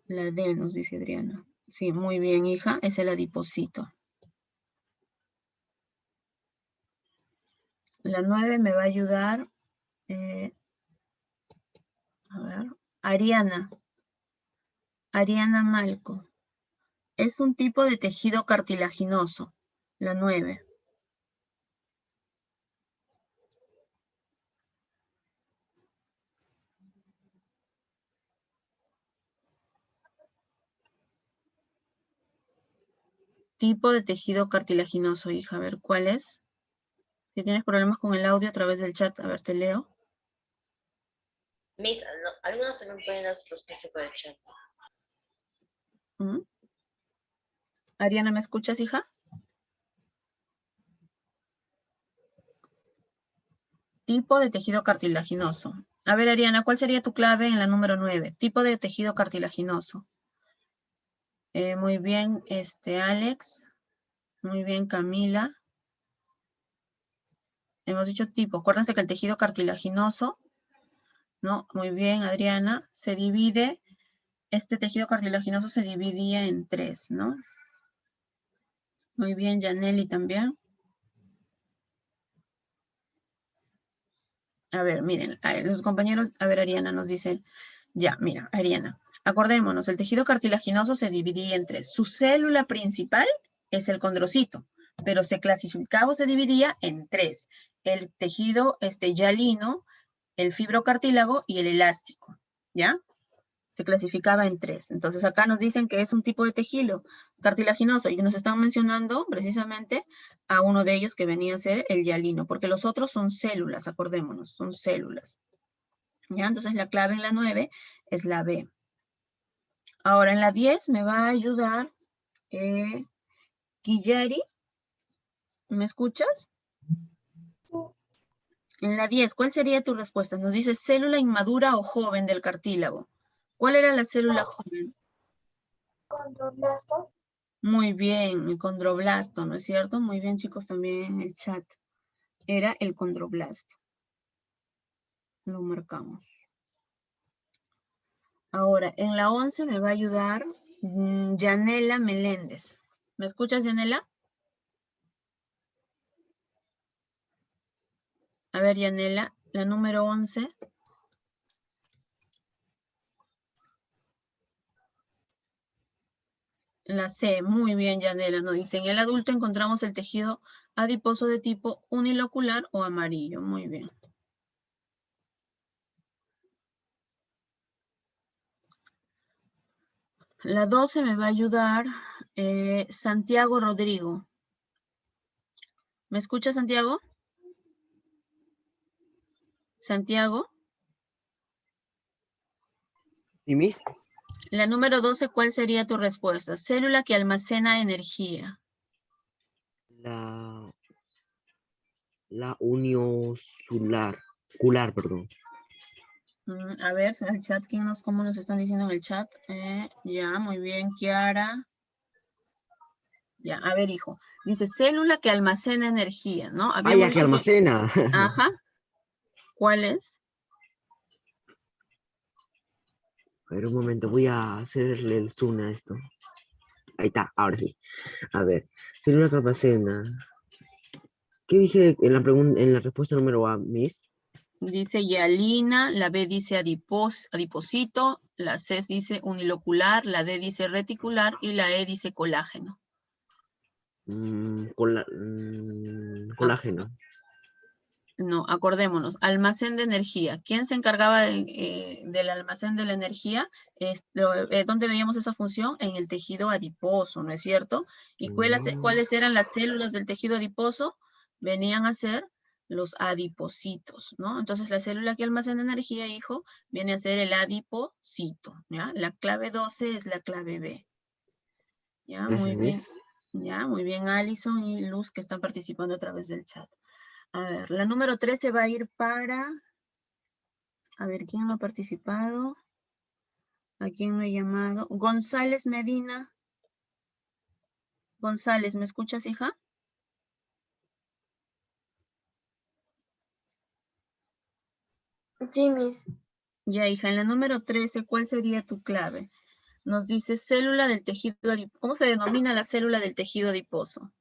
La D, nos dice Adriana. Sí, muy bien, hija, es el adiposito. La 9 me va a ayudar, a ver, Ariana. Ariana Malco. Es un tipo de tejido cartilaginoso. La 9. Tipo de tejido cartilaginoso, hija. A ver, ¿cuál es? Si tienes problemas con el audio a través del chat, a ver, te leo. Miss, algunos también pueden dar su respuesta por el chat. ¿Mm? Ariana, ¿me escuchas, hija? Tipo de tejido cartilaginoso. A ver, Ariana, ¿cuál sería tu clave en la número 9? Tipo de tejido cartilaginoso. Muy bien, Alex. Muy bien, Camila. Hemos dicho tipo. Acuérdense que el tejido cartilaginoso, ¿no? Muy bien, Adriana. Se divide, este tejido cartilaginoso se dividía en 3, ¿no? Muy bien, Yaneli también. A ver, miren, los compañeros, a ver, Ariana nos dice, ya, mira, Ariana, acordémonos, el tejido cartilaginoso se dividía en 3. Su célula principal es el condrocito, pero se clasificaba o se dividía en 3. El tejido hialino, el fibrocartílago y el elástico, ¿ya? Se clasificaba en 3. Entonces acá nos dicen que es un tipo de tejido cartilaginoso y nos están mencionando precisamente a uno de ellos que venía a ser el hialino, porque los otros son células, acordémonos, son células. ¿Ya? Entonces la clave en la 9 es la B. Ahora en la 10 me va a ayudar Guilleri. ¿Me escuchas? En la 10, ¿cuál sería tu respuesta? Nos dice célula inmadura o joven del cartílago. ¿Cuál era la célula joven? Condroblasto. Muy bien, el condroblasto, ¿no es cierto? Muy bien, chicos, también en el chat. Era el condroblasto. Lo marcamos. Ahora, en la 11 me va a ayudar Yanela Meléndez. ¿Me escuchas, Yanela? A ver, Yanela, la número 11. La C, muy bien, Yanela, nos dice, en el adulto encontramos el tejido adiposo de tipo unilocular o amarillo. Muy bien. La 12 me va a ayudar Santiago Rodrigo. ¿Me escucha, Santiago? Santiago. ¿Sí, Miss? La número 12, ¿cuál sería tu respuesta? Célula que almacena energía. La uniocelular, perdón. A ver, el chat, ¿cómo nos están diciendo en el chat? Ya, muy bien, Kiara. Ya, a ver, hijo. Dice, célula que almacena energía, ¿no? Habíamos Ya que dicho almacena. Ajá. ¿Cuál es? A ver, un momento, voy a hacerle el zoom a esto. Ahí está, ahora sí. A ver, célula que almacena. ¿Qué dice en la respuesta número A, Miss? Dice hialina, la B dice adiposito, la C dice unilocular, la D dice reticular y la E dice colágeno. Colágeno. No, acordémonos, almacén de energía. ¿Quién se encargaba del almacén de la energía? ¿Dónde veíamos esa función? En el tejido adiposo, ¿no es cierto? ¿Y cuáles eran las células del tejido adiposo? Venían a ser los adipocitos, ¿no? Entonces la célula que almacena energía, hijo, viene a ser el adipocito, ¿ya? La clave 12 es la clave B. ¿Ya? Muy bien. Ya, muy bien, Alison y Luz que están participando a través del chat. A ver, la número 13 va a ir para... A ver, ¿quién no ha participado? ¿A quién no he llamado? González Medina. González, ¿me escuchas, hija? Sí, Miss. Ya, hija, en la número 13, ¿cuál sería tu clave? Nos dice célula del tejido adiposo. ¿Cómo se denomina la célula del tejido adiposo?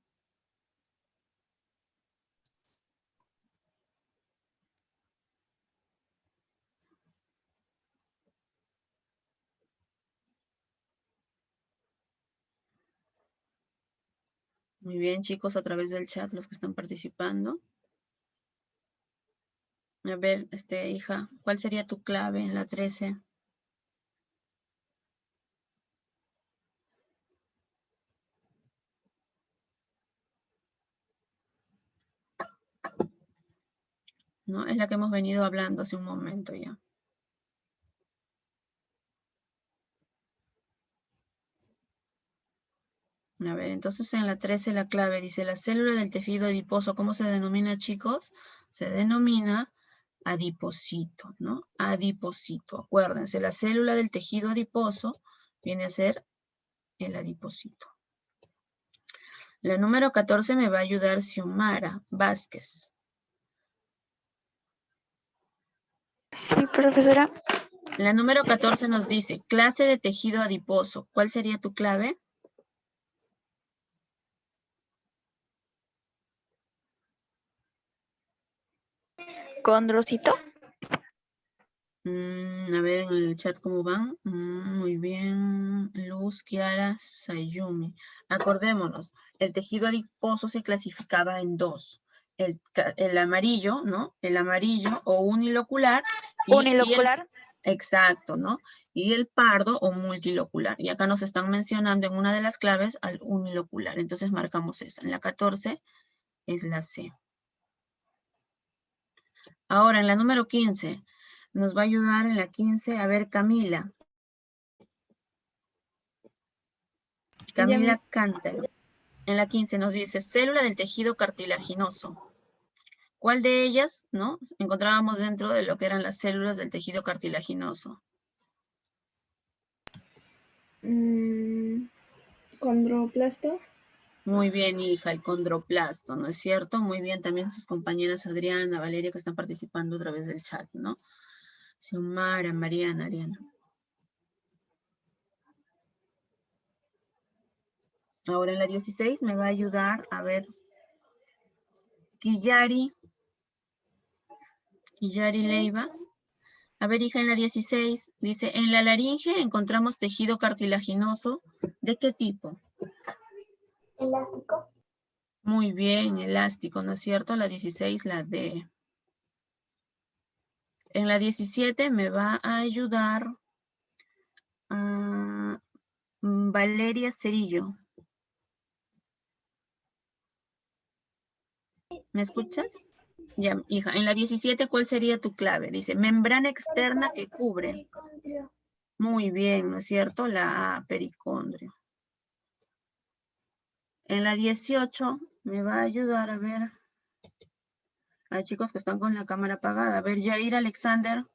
Muy bien, chicos, a través del chat, los que están participando. A ver, hija, ¿cuál sería tu clave en la 13? ¿No? Es la que hemos venido hablando hace un momento ya. A ver, entonces en la 13 la clave dice la célula del tejido adiposo. ¿Cómo se denomina, chicos? Se denomina adipocito, ¿no? Adipocito. Acuérdense, la célula del tejido adiposo viene a ser el adipocito. La número 14 me va a ayudar Xiomara Vázquez. Sí, profesora. La número 14 nos dice clase de tejido adiposo. ¿Cuál sería tu clave? Condrocito. A ver en el chat cómo van. Muy bien. Luz, Kiara, Sayumi. Acordémonos, el tejido adiposo se clasificaba en dos. El amarillo, ¿no? El amarillo o unilocular. Unilocular. Exacto, ¿no? Y el pardo o multilocular. Y acá nos están mencionando en una de las claves al unilocular. Entonces marcamos esa. En la 14 es la C. Ahora, en la número 15, nos va a ayudar en la 15, a ver, Camila. Camila Canter. En la 15 nos dice célula del tejido cartilaginoso. ¿Cuál de ellas, no? Encontrábamos dentro de lo que eran las células del tejido cartilaginoso. Condroplasto. Muy bien, hija, el condroplasto, ¿no es cierto? Muy bien, también sus compañeras Adriana, Valeria, que están participando a través del chat, ¿no? Xiomara, Mariana, Ariana. Ahora en la 16 me va a ayudar, a ver, Quillari Leiva. A ver, hija, en la 16 dice, en la laringe encontramos tejido cartilaginoso. ¿De qué tipo? Elástico. Muy bien, elástico, ¿no es cierto? La 16, la D. En la 17 me va a ayudar Valeria Cerillo. ¿Me escuchas? Ya, hija, en la 17, ¿cuál sería tu clave? Dice, membrana externa que cubre. Pericondrio. Muy bien, ¿no es cierto? La A, pericondrio. En la 18, me va a ayudar a ver. Hay chicos que están con la cámara apagada. A ver, Jair Alexander.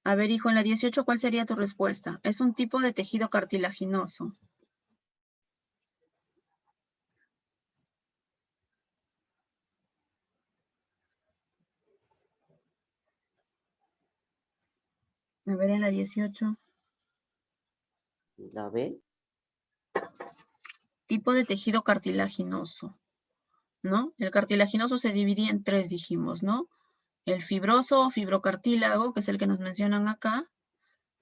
A ver, hijo, en la 18, ¿cuál sería tu respuesta? Es un tipo de tejido cartilaginoso. A ver, en la 18. ¿La B? Tipo de tejido cartilaginoso, ¿no? El cartilaginoso se dividía en 3, dijimos, ¿no? El fibroso o fibrocartílago, que es el que nos mencionan acá,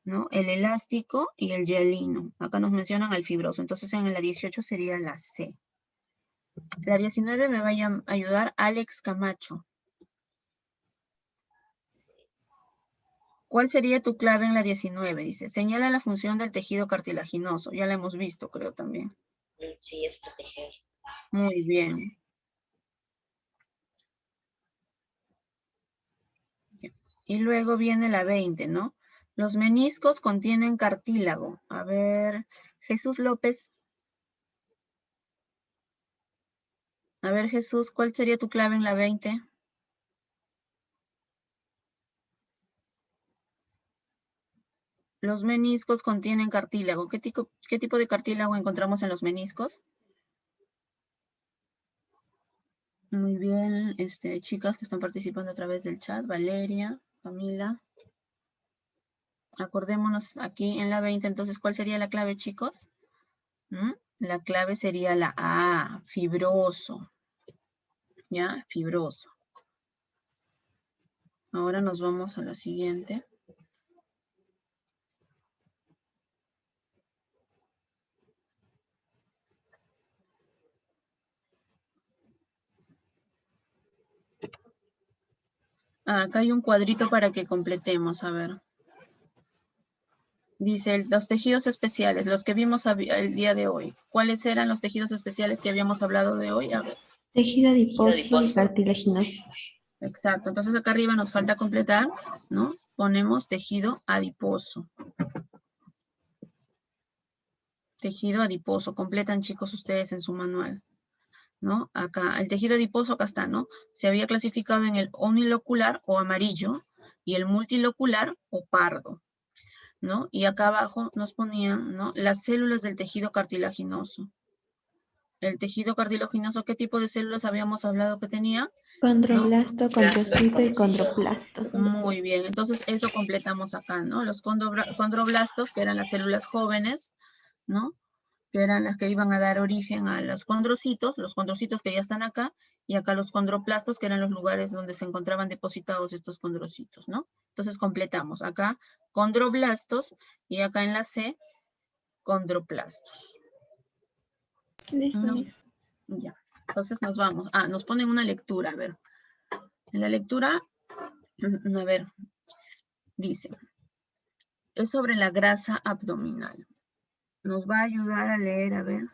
¿no? El elástico y el hialino. Acá nos mencionan el fibroso. Entonces en la 18 sería la C. La 19 me va a ayudar Alex Camacho. ¿Cuál sería tu clave en la 19? Dice, señala la función del tejido cartilaginoso. Ya la hemos visto, creo también. Sí, es proteger. Muy bien. Y luego viene la 20, ¿no? Los meniscos contienen cartílago. A ver, Jesús López. A ver, Jesús, ¿cuál sería tu clave en la 20? Los meniscos contienen cartílago. ¿Qué tipo de cartílago encontramos en los meniscos? Muy bien, chicas que están participando a través del chat. Valeria, Camila. Acordémonos aquí en la 20, entonces, ¿cuál sería la clave, chicos? La clave sería la A, fibroso. ¿Ya? Fibroso. Ahora nos vamos a la siguiente. Acá hay un cuadrito para que completemos, a ver. Dice, los tejidos especiales, los que vimos el día de hoy. ¿Cuáles eran los tejidos especiales que habíamos hablado de hoy? A ver. Tejido adiposo y cartilaginoso. Exacto, entonces acá arriba nos falta completar, ¿no? Ponemos tejido adiposo. Tejido adiposo, completan chicos ustedes en su manual, ¿no? Acá, el tejido adiposo, acá está, ¿no? Se había clasificado en el unilocular o amarillo y el multilocular o pardo, ¿no? Y acá abajo nos ponían, ¿no? Las células del tejido cartilaginoso. El tejido cartilaginoso, ¿qué tipo de células habíamos hablado que tenía? Condroblasto, condrocito y condroplasto. Muy bien, entonces eso completamos acá, ¿no? Los condroblastos, que eran las células jóvenes, ¿no? Que eran las que iban a dar origen a los condrocitos que ya están acá, y acá los condroplastos, que eran los lugares donde se encontraban depositados estos condrocitos, ¿no? Entonces completamos acá condroblastos y acá en la C, condroplastos. Listo, ¿No? Miss. Ya, entonces nos vamos. Nos ponen una lectura, a ver. En la lectura, a ver, dice, es sobre la grasa abdominal. Nos va a ayudar a leer, a ver.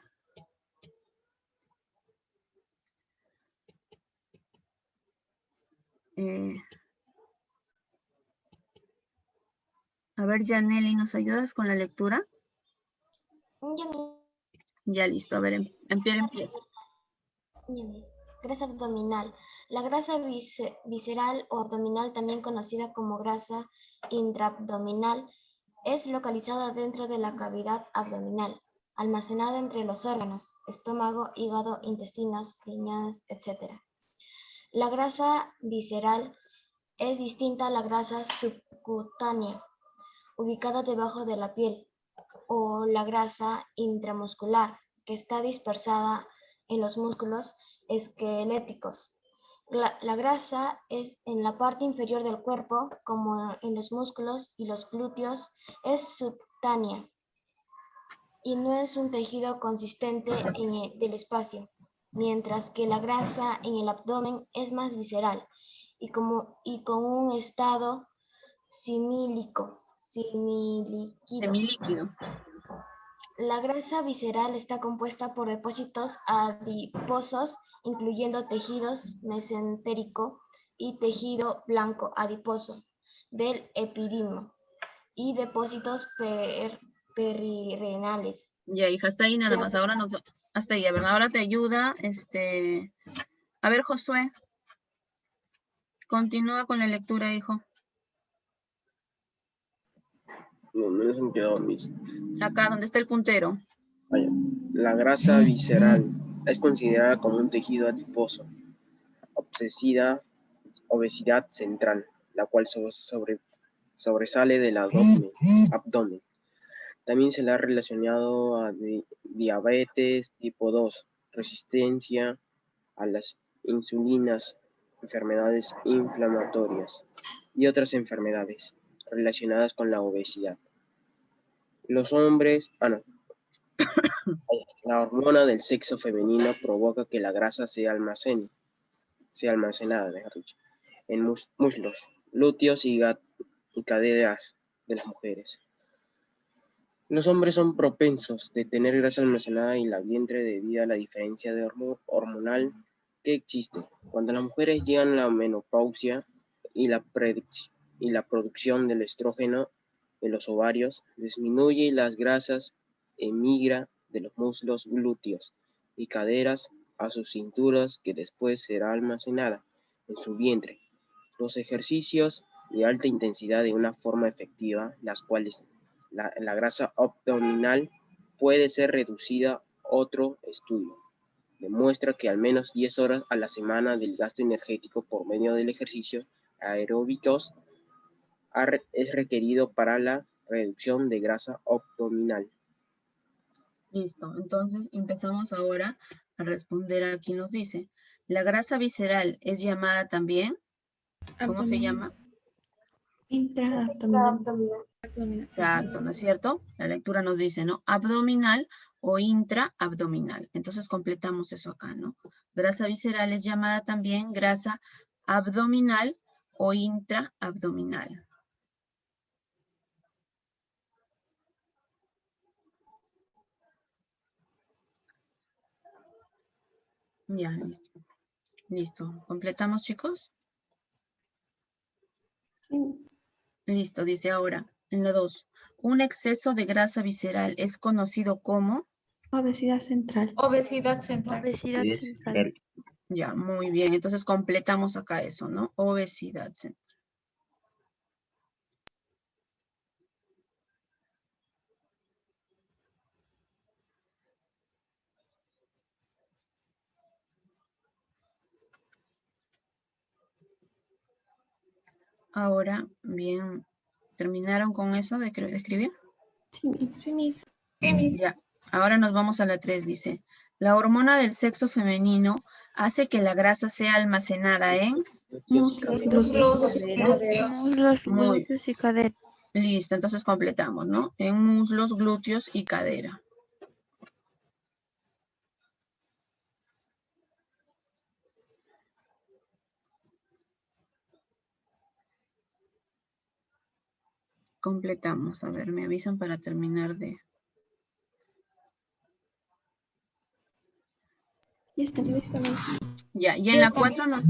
A ver, Janely, ¿nos ayudas con la lectura? Ya listo, a ver, empieza. Grasa abdominal. La grasa visceral o abdominal, también conocida como grasa intraabdominal, es localizada dentro de la cavidad abdominal, almacenada entre los órganos, estómago, hígado, intestinos, riñones, etc. La grasa visceral es distinta a la grasa subcutánea, ubicada debajo de la piel, o la grasa intramuscular, que está dispersada en los músculos esqueléticos. La grasa es en la parte inferior del cuerpo, como en los músculos y los glúteos, es subcutánea y no es un tejido consistente del espacio, mientras que la grasa en el abdomen es más visceral y con un estado simílico, semilíquido. Semilíquido. La grasa visceral está compuesta por depósitos adiposos, incluyendo tejidos mesentérico y tejido blanco adiposo del epidimo y depósitos perirenales. Ya, hija, hasta ahí nada más. Ahora hasta ahí, a ver, ahora te ayuda, a ver, Josué, continúa con la lectura, hijo. No, no se me quedó, mis. Acá, donde está el puntero. Vaya. La grasa visceral es considerada como un tejido adiposo, obesidad central, la cual sobresale del abdomen. También se le ha relacionado a diabetes tipo 2, resistencia a las insulinas, enfermedades inflamatorias y otras enfermedades relacionadas con la obesidad. Los hombres, la hormona del sexo femenino provoca que la grasa sea almacenada, mejor dicho, en muslos, glúteos y caderas de las mujeres. Los hombres son propensos de tener grasa almacenada en la vientre debido a la diferencia de hormonal que existe. Cuando las mujeres llegan a la menopausia y la producción del estrógeno de los ovarios disminuye y las grasas emigra de los muslos, glúteos y caderas a sus cinturas, que después será almacenada en su vientre. Los ejercicios de alta intensidad de una forma efectiva, las cuales la grasa abdominal puede ser reducida. Otro estudio demuestra que al menos 10 horas a la semana del gasto energético por medio del ejercicio aeróbicos es requerido para la reducción de grasa abdominal. Listo, entonces empezamos ahora a responder. Aquí nos dice, la grasa visceral es llamada también, ¿cómo se llama? Intraabdominal. Exacto, ¿no es cierto? La lectura nos dice, ¿no? Abdominal o intraabdominal. Entonces completamos eso acá, ¿no? Grasa visceral es llamada también grasa abdominal o intraabdominal. Ya, listo. Listo. ¿Completamos, chicos? Listo, dice ahora, en la 2. Un exceso de grasa visceral es conocido como... Obesidad central. Obesidad central. Obesidad Es central. Ya, muy bien. Entonces completamos acá eso, ¿no? Obesidad central. Ahora, bien, ¿terminaron con eso de escribir? Sí, mis. Ya, ahora nos vamos a la 3, dice. La hormona del sexo femenino hace que la grasa sea almacenada en... Muslos, Muslos, glúteos, glúteos. Muslos, Muy glúteos y cadera. listo, entonces completamos, ¿no? En muslos, glúteos y cadera. Completamos. A ver, me avisan para terminar de... Ya está. Ya, y en la 4 nos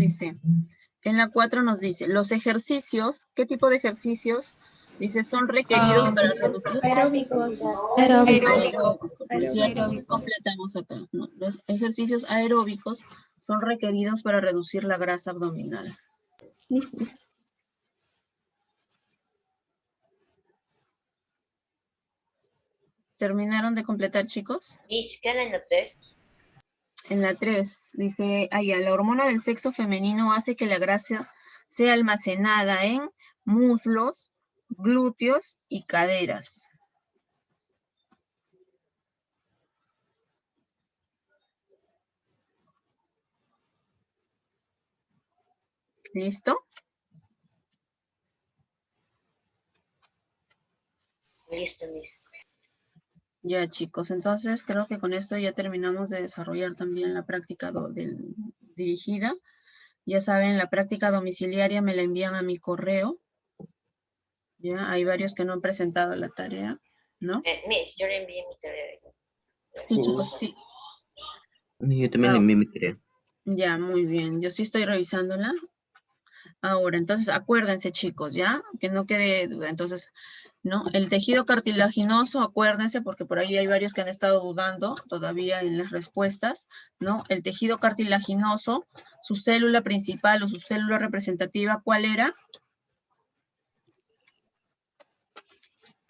dice, los ejercicios, ¿qué tipo de ejercicios? Dice, son requeridos para reducir... Aeróbicos. Entonces completamos acá, ¿no? Los ejercicios aeróbicos son requeridos para reducir la grasa abdominal. Listo. ¿Terminaron de completar, chicos? Miss, ¿qué en la 3? En la 3 dice, la hormona del sexo femenino hace que la grasa sea almacenada en muslos, glúteos y caderas. ¿Listo? Listo, Miss. Ya, chicos, entonces creo que con esto ya terminamos de desarrollar también la práctica dirigida. Ya saben, la práctica domiciliaria me la envían a mi correo. Ya, hay varios que no han presentado la tarea, ¿no? Miss, yo le envié mi tarea. Sí, chicos, sí. Yo también le Ah, envié mi tarea. ya, muy bien. Yo sí estoy revisándola. Ahora, entonces acuérdense, chicos, ¿ya? Que no quede duda. Entonces, ¿no? El tejido cartilaginoso, acuérdense, porque por ahí hay varios que han estado dudando todavía en las respuestas, ¿no? El tejido cartilaginoso, su célula principal o su célula representativa, ¿cuál era?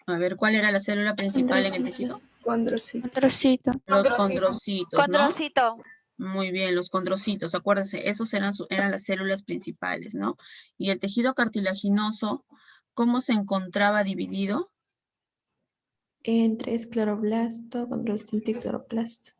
A ver, ¿cuál era la célula principal en el tejido? Condrocito. Los condrocitos, ¿no? Condrocito. Muy bien, los condrocitos, acuérdense, esos eran las células principales, ¿no? Y el tejido cartilaginoso, ¿cómo se encontraba dividido? Entre escleroblasto, condrocito y cloroplasto.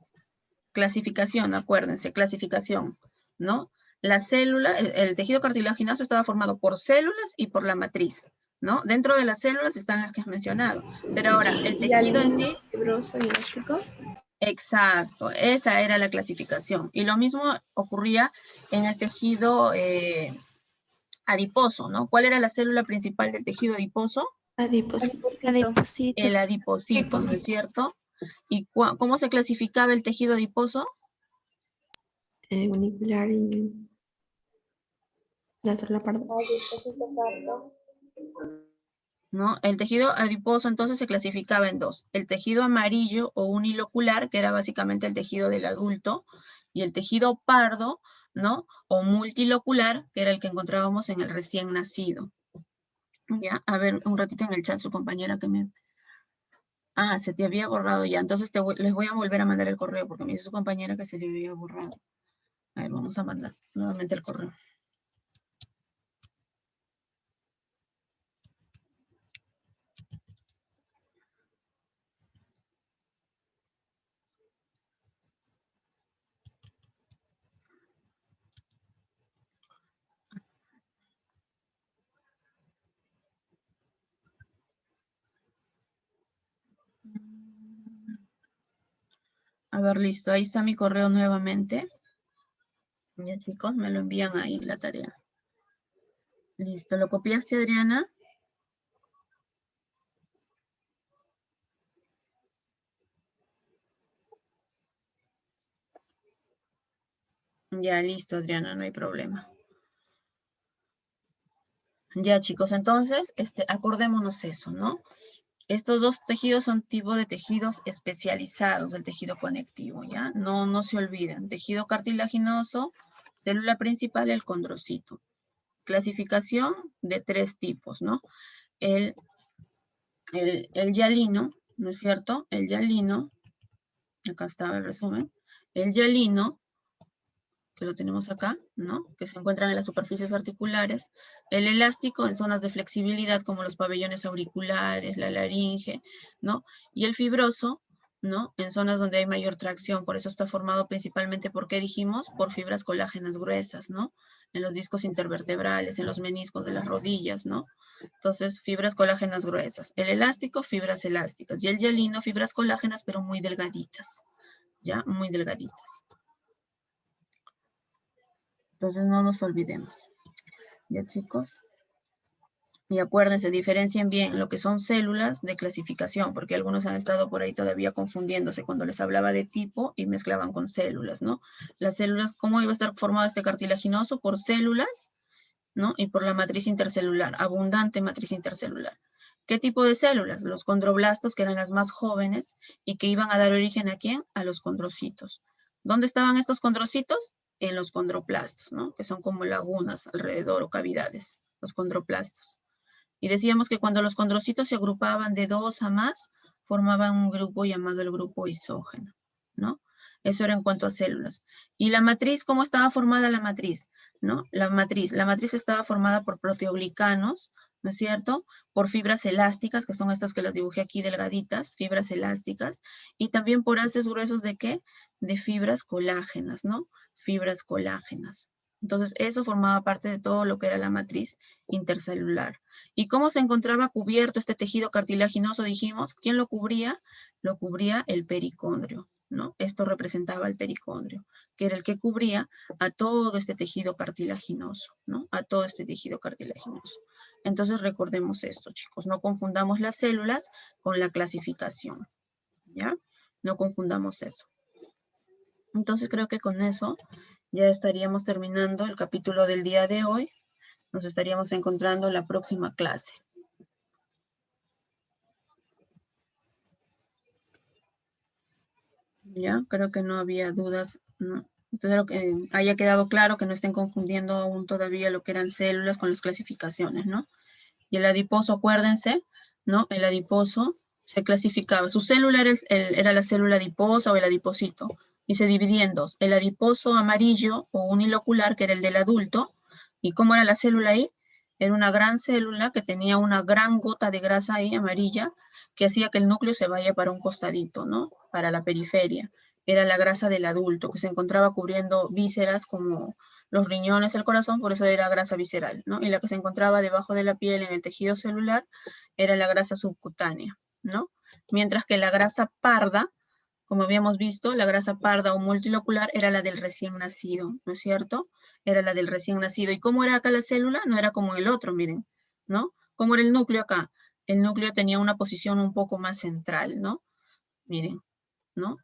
Clasificación, acuérdense, clasificación, ¿no? La célula, el tejido cartilaginoso estaba formado por células y por la matriz, ¿no? Dentro de las células están las que has mencionado, pero ahora, el tejido en sí... Fibroso y elástico. Exacto, esa era la clasificación. Y lo mismo ocurría en el tejido adiposo, ¿no? ¿Cuál era la célula principal del tejido adiposo? Adipocitos. El adipocito, ¿no es cierto? ¿Y cómo se clasificaba el tejido adiposo? Unipolar y la célula parda. ¿No? El tejido adiposo entonces se clasificaba en dos. El tejido amarillo o unilocular, que era básicamente el tejido del adulto, y el tejido pardo, ¿no? O multilocular, que era el que encontrábamos en el recién nacido. Ya, a ver, un ratito en el chat su compañera que me... Ah, se te había borrado ya, entonces les voy a volver a mandar el correo, porque me dice su compañera que se le había borrado. A ver, vamos a mandar nuevamente el correo. A ver, listo, ahí está mi correo nuevamente. Ya, chicos, me lo envían ahí la tarea. Listo, ¿lo copiaste, Adriana? Ya, listo, Adriana, no hay problema. Ya, chicos, entonces, acordémonos eso, ¿no? Estos dos tejidos son tipo de tejidos especializados del tejido conectivo, ¿ya? No se olviden. Tejido cartilaginoso, célula principal, el condrocito. Clasificación de tres tipos, ¿no? El hialino, ¿no es cierto? El hialino, acá estaba el resumen. El hialino, que lo tenemos acá, ¿no? Que se encuentran en las superficies articulares. El elástico en zonas de flexibilidad como los pabellones auriculares, la laringe, ¿no? Y el fibroso, ¿no? En zonas donde hay mayor tracción, por eso está formado principalmente, ¿por qué dijimos? Por fibras colágenas gruesas, ¿no? En los discos intervertebrales, en los meniscos de las rodillas, ¿no? Entonces, fibras colágenas gruesas. El elástico, fibras elásticas. Y el hialino, fibras colágenas, pero muy delgaditas, ¿ya? Muy delgaditas. Entonces no nos olvidemos. ¿Ya, chicos? Y acuérdense, diferencien bien lo que son células de clasificación, porque algunos han estado por ahí todavía confundiéndose cuando les hablaba de tipo y mezclaban con células, ¿no? Las células, ¿cómo iba a estar formado este cartilaginoso? Por células, ¿no? Y por la matriz intercelular, abundante matriz intercelular. ¿Qué tipo de células? Los condroblastos, que eran las más jóvenes y que iban a dar origen ¿a quién? A los condrocitos. ¿Dónde estaban estos condrocitos? En los condroplastos, ¿no? Que son como lagunas alrededor o cavidades, los condroplastos. Y decíamos que cuando los condrocitos se agrupaban de dos a más, formaban un grupo llamado el grupo isógeno, ¿no? Eso era en cuanto a células. ¿Y la matriz? ¿Cómo estaba formada la matriz? ¿No? La matriz estaba formada por proteoglicanos, ¿no es cierto? Por fibras elásticas, que son estas que las dibujé aquí delgaditas, fibras elásticas, y también por haces gruesos ¿de qué? De fibras colágenas, ¿no? Fibras colágenas. Entonces, eso formaba parte de todo lo que era la matriz intercelular. ¿Y cómo se encontraba cubierto este tejido cartilaginoso, dijimos? ¿Quién lo cubría? Lo cubría el pericondrio, ¿no? Esto representaba el pericondrio, que era el que cubría a todo este tejido cartilaginoso, ¿no? A todo este tejido cartilaginoso. Entonces recordemos esto, chicos, no confundamos las células con la clasificación, ¿ya? No confundamos eso. Entonces creo que con eso ya estaríamos terminando el capítulo del día de hoy. Nos estaríamos encontrando en la próxima clase. Ya, creo que no había dudas, ¿no? Espero que haya quedado claro, que no estén confundiendo aún todavía lo que eran células con las clasificaciones, ¿no? Y el adiposo, acuérdense, ¿no? El adiposo se clasificaba. Su célula era la célula adiposa o el adipocito, y se dividía en dos. El adiposo amarillo o unilocular, que era el del adulto. ¿Y cómo era la célula ahí? Era una gran célula que tenía una gran gota de grasa ahí, amarilla, que hacía que el núcleo se vaya para un costadito, ¿no? Para la periferia. Era la grasa del adulto, que se encontraba cubriendo vísceras como los riñones, el corazón, por eso era grasa visceral, ¿no? Y la que se encontraba debajo de la piel en el tejido celular era la grasa subcutánea, ¿no? Mientras que la grasa parda, como habíamos visto, la grasa parda o multilocular era la del recién nacido, ¿no es cierto? Era la del recién nacido. ¿Y cómo era acá la célula? No era como el otro, miren, ¿no? ¿Cómo era el núcleo acá? El núcleo tenía una posición un poco más central, ¿no? Miren, ¿no?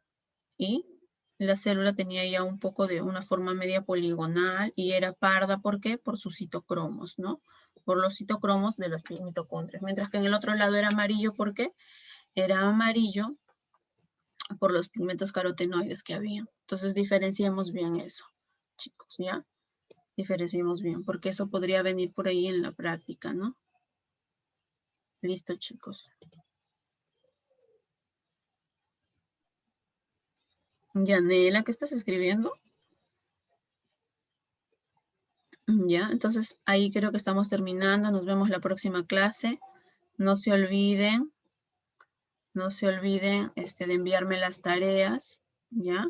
Y la célula tenía ya un poco de una forma media poligonal y era parda, ¿por qué? Por sus citocromos, ¿no? Por los citocromos de los mitocondrias. Mientras que en el otro lado era amarillo, ¿por qué? Era amarillo por los pigmentos carotenoides que había. Entonces diferenciemos bien eso, chicos, ¿ya? Diferenciemos bien, porque eso podría venir por ahí en la práctica, ¿no? Listo, chicos. Yanela, ¿qué estás escribiendo? Ya, entonces ahí creo que estamos terminando. Nos vemos la próxima clase. No se olviden de enviarme las tareas, ¿ya?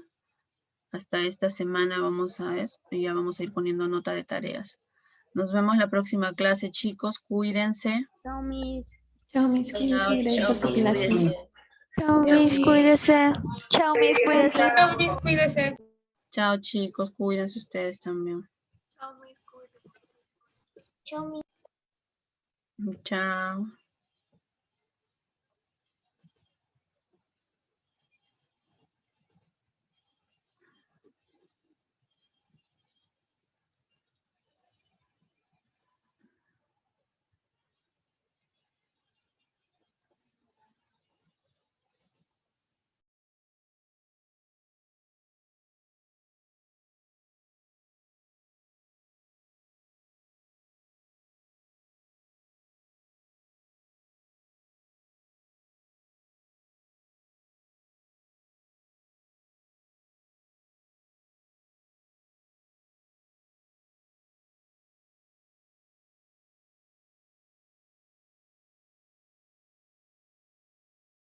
Hasta esta semana ya vamos a ir poniendo nota de tareas. Nos vemos la próxima clase, chicos. Cuídense. Chao, Miss. Chao, Miss. Chao, Cuídense. Gracias por su chicos. clase. Chao, Ya, Miss. sí. Cuídese. Chao, Miss. Cuídese. Chao, Miss, cuídese. Chao, chicos. Cuídense ustedes también. Chao, mi. Chao.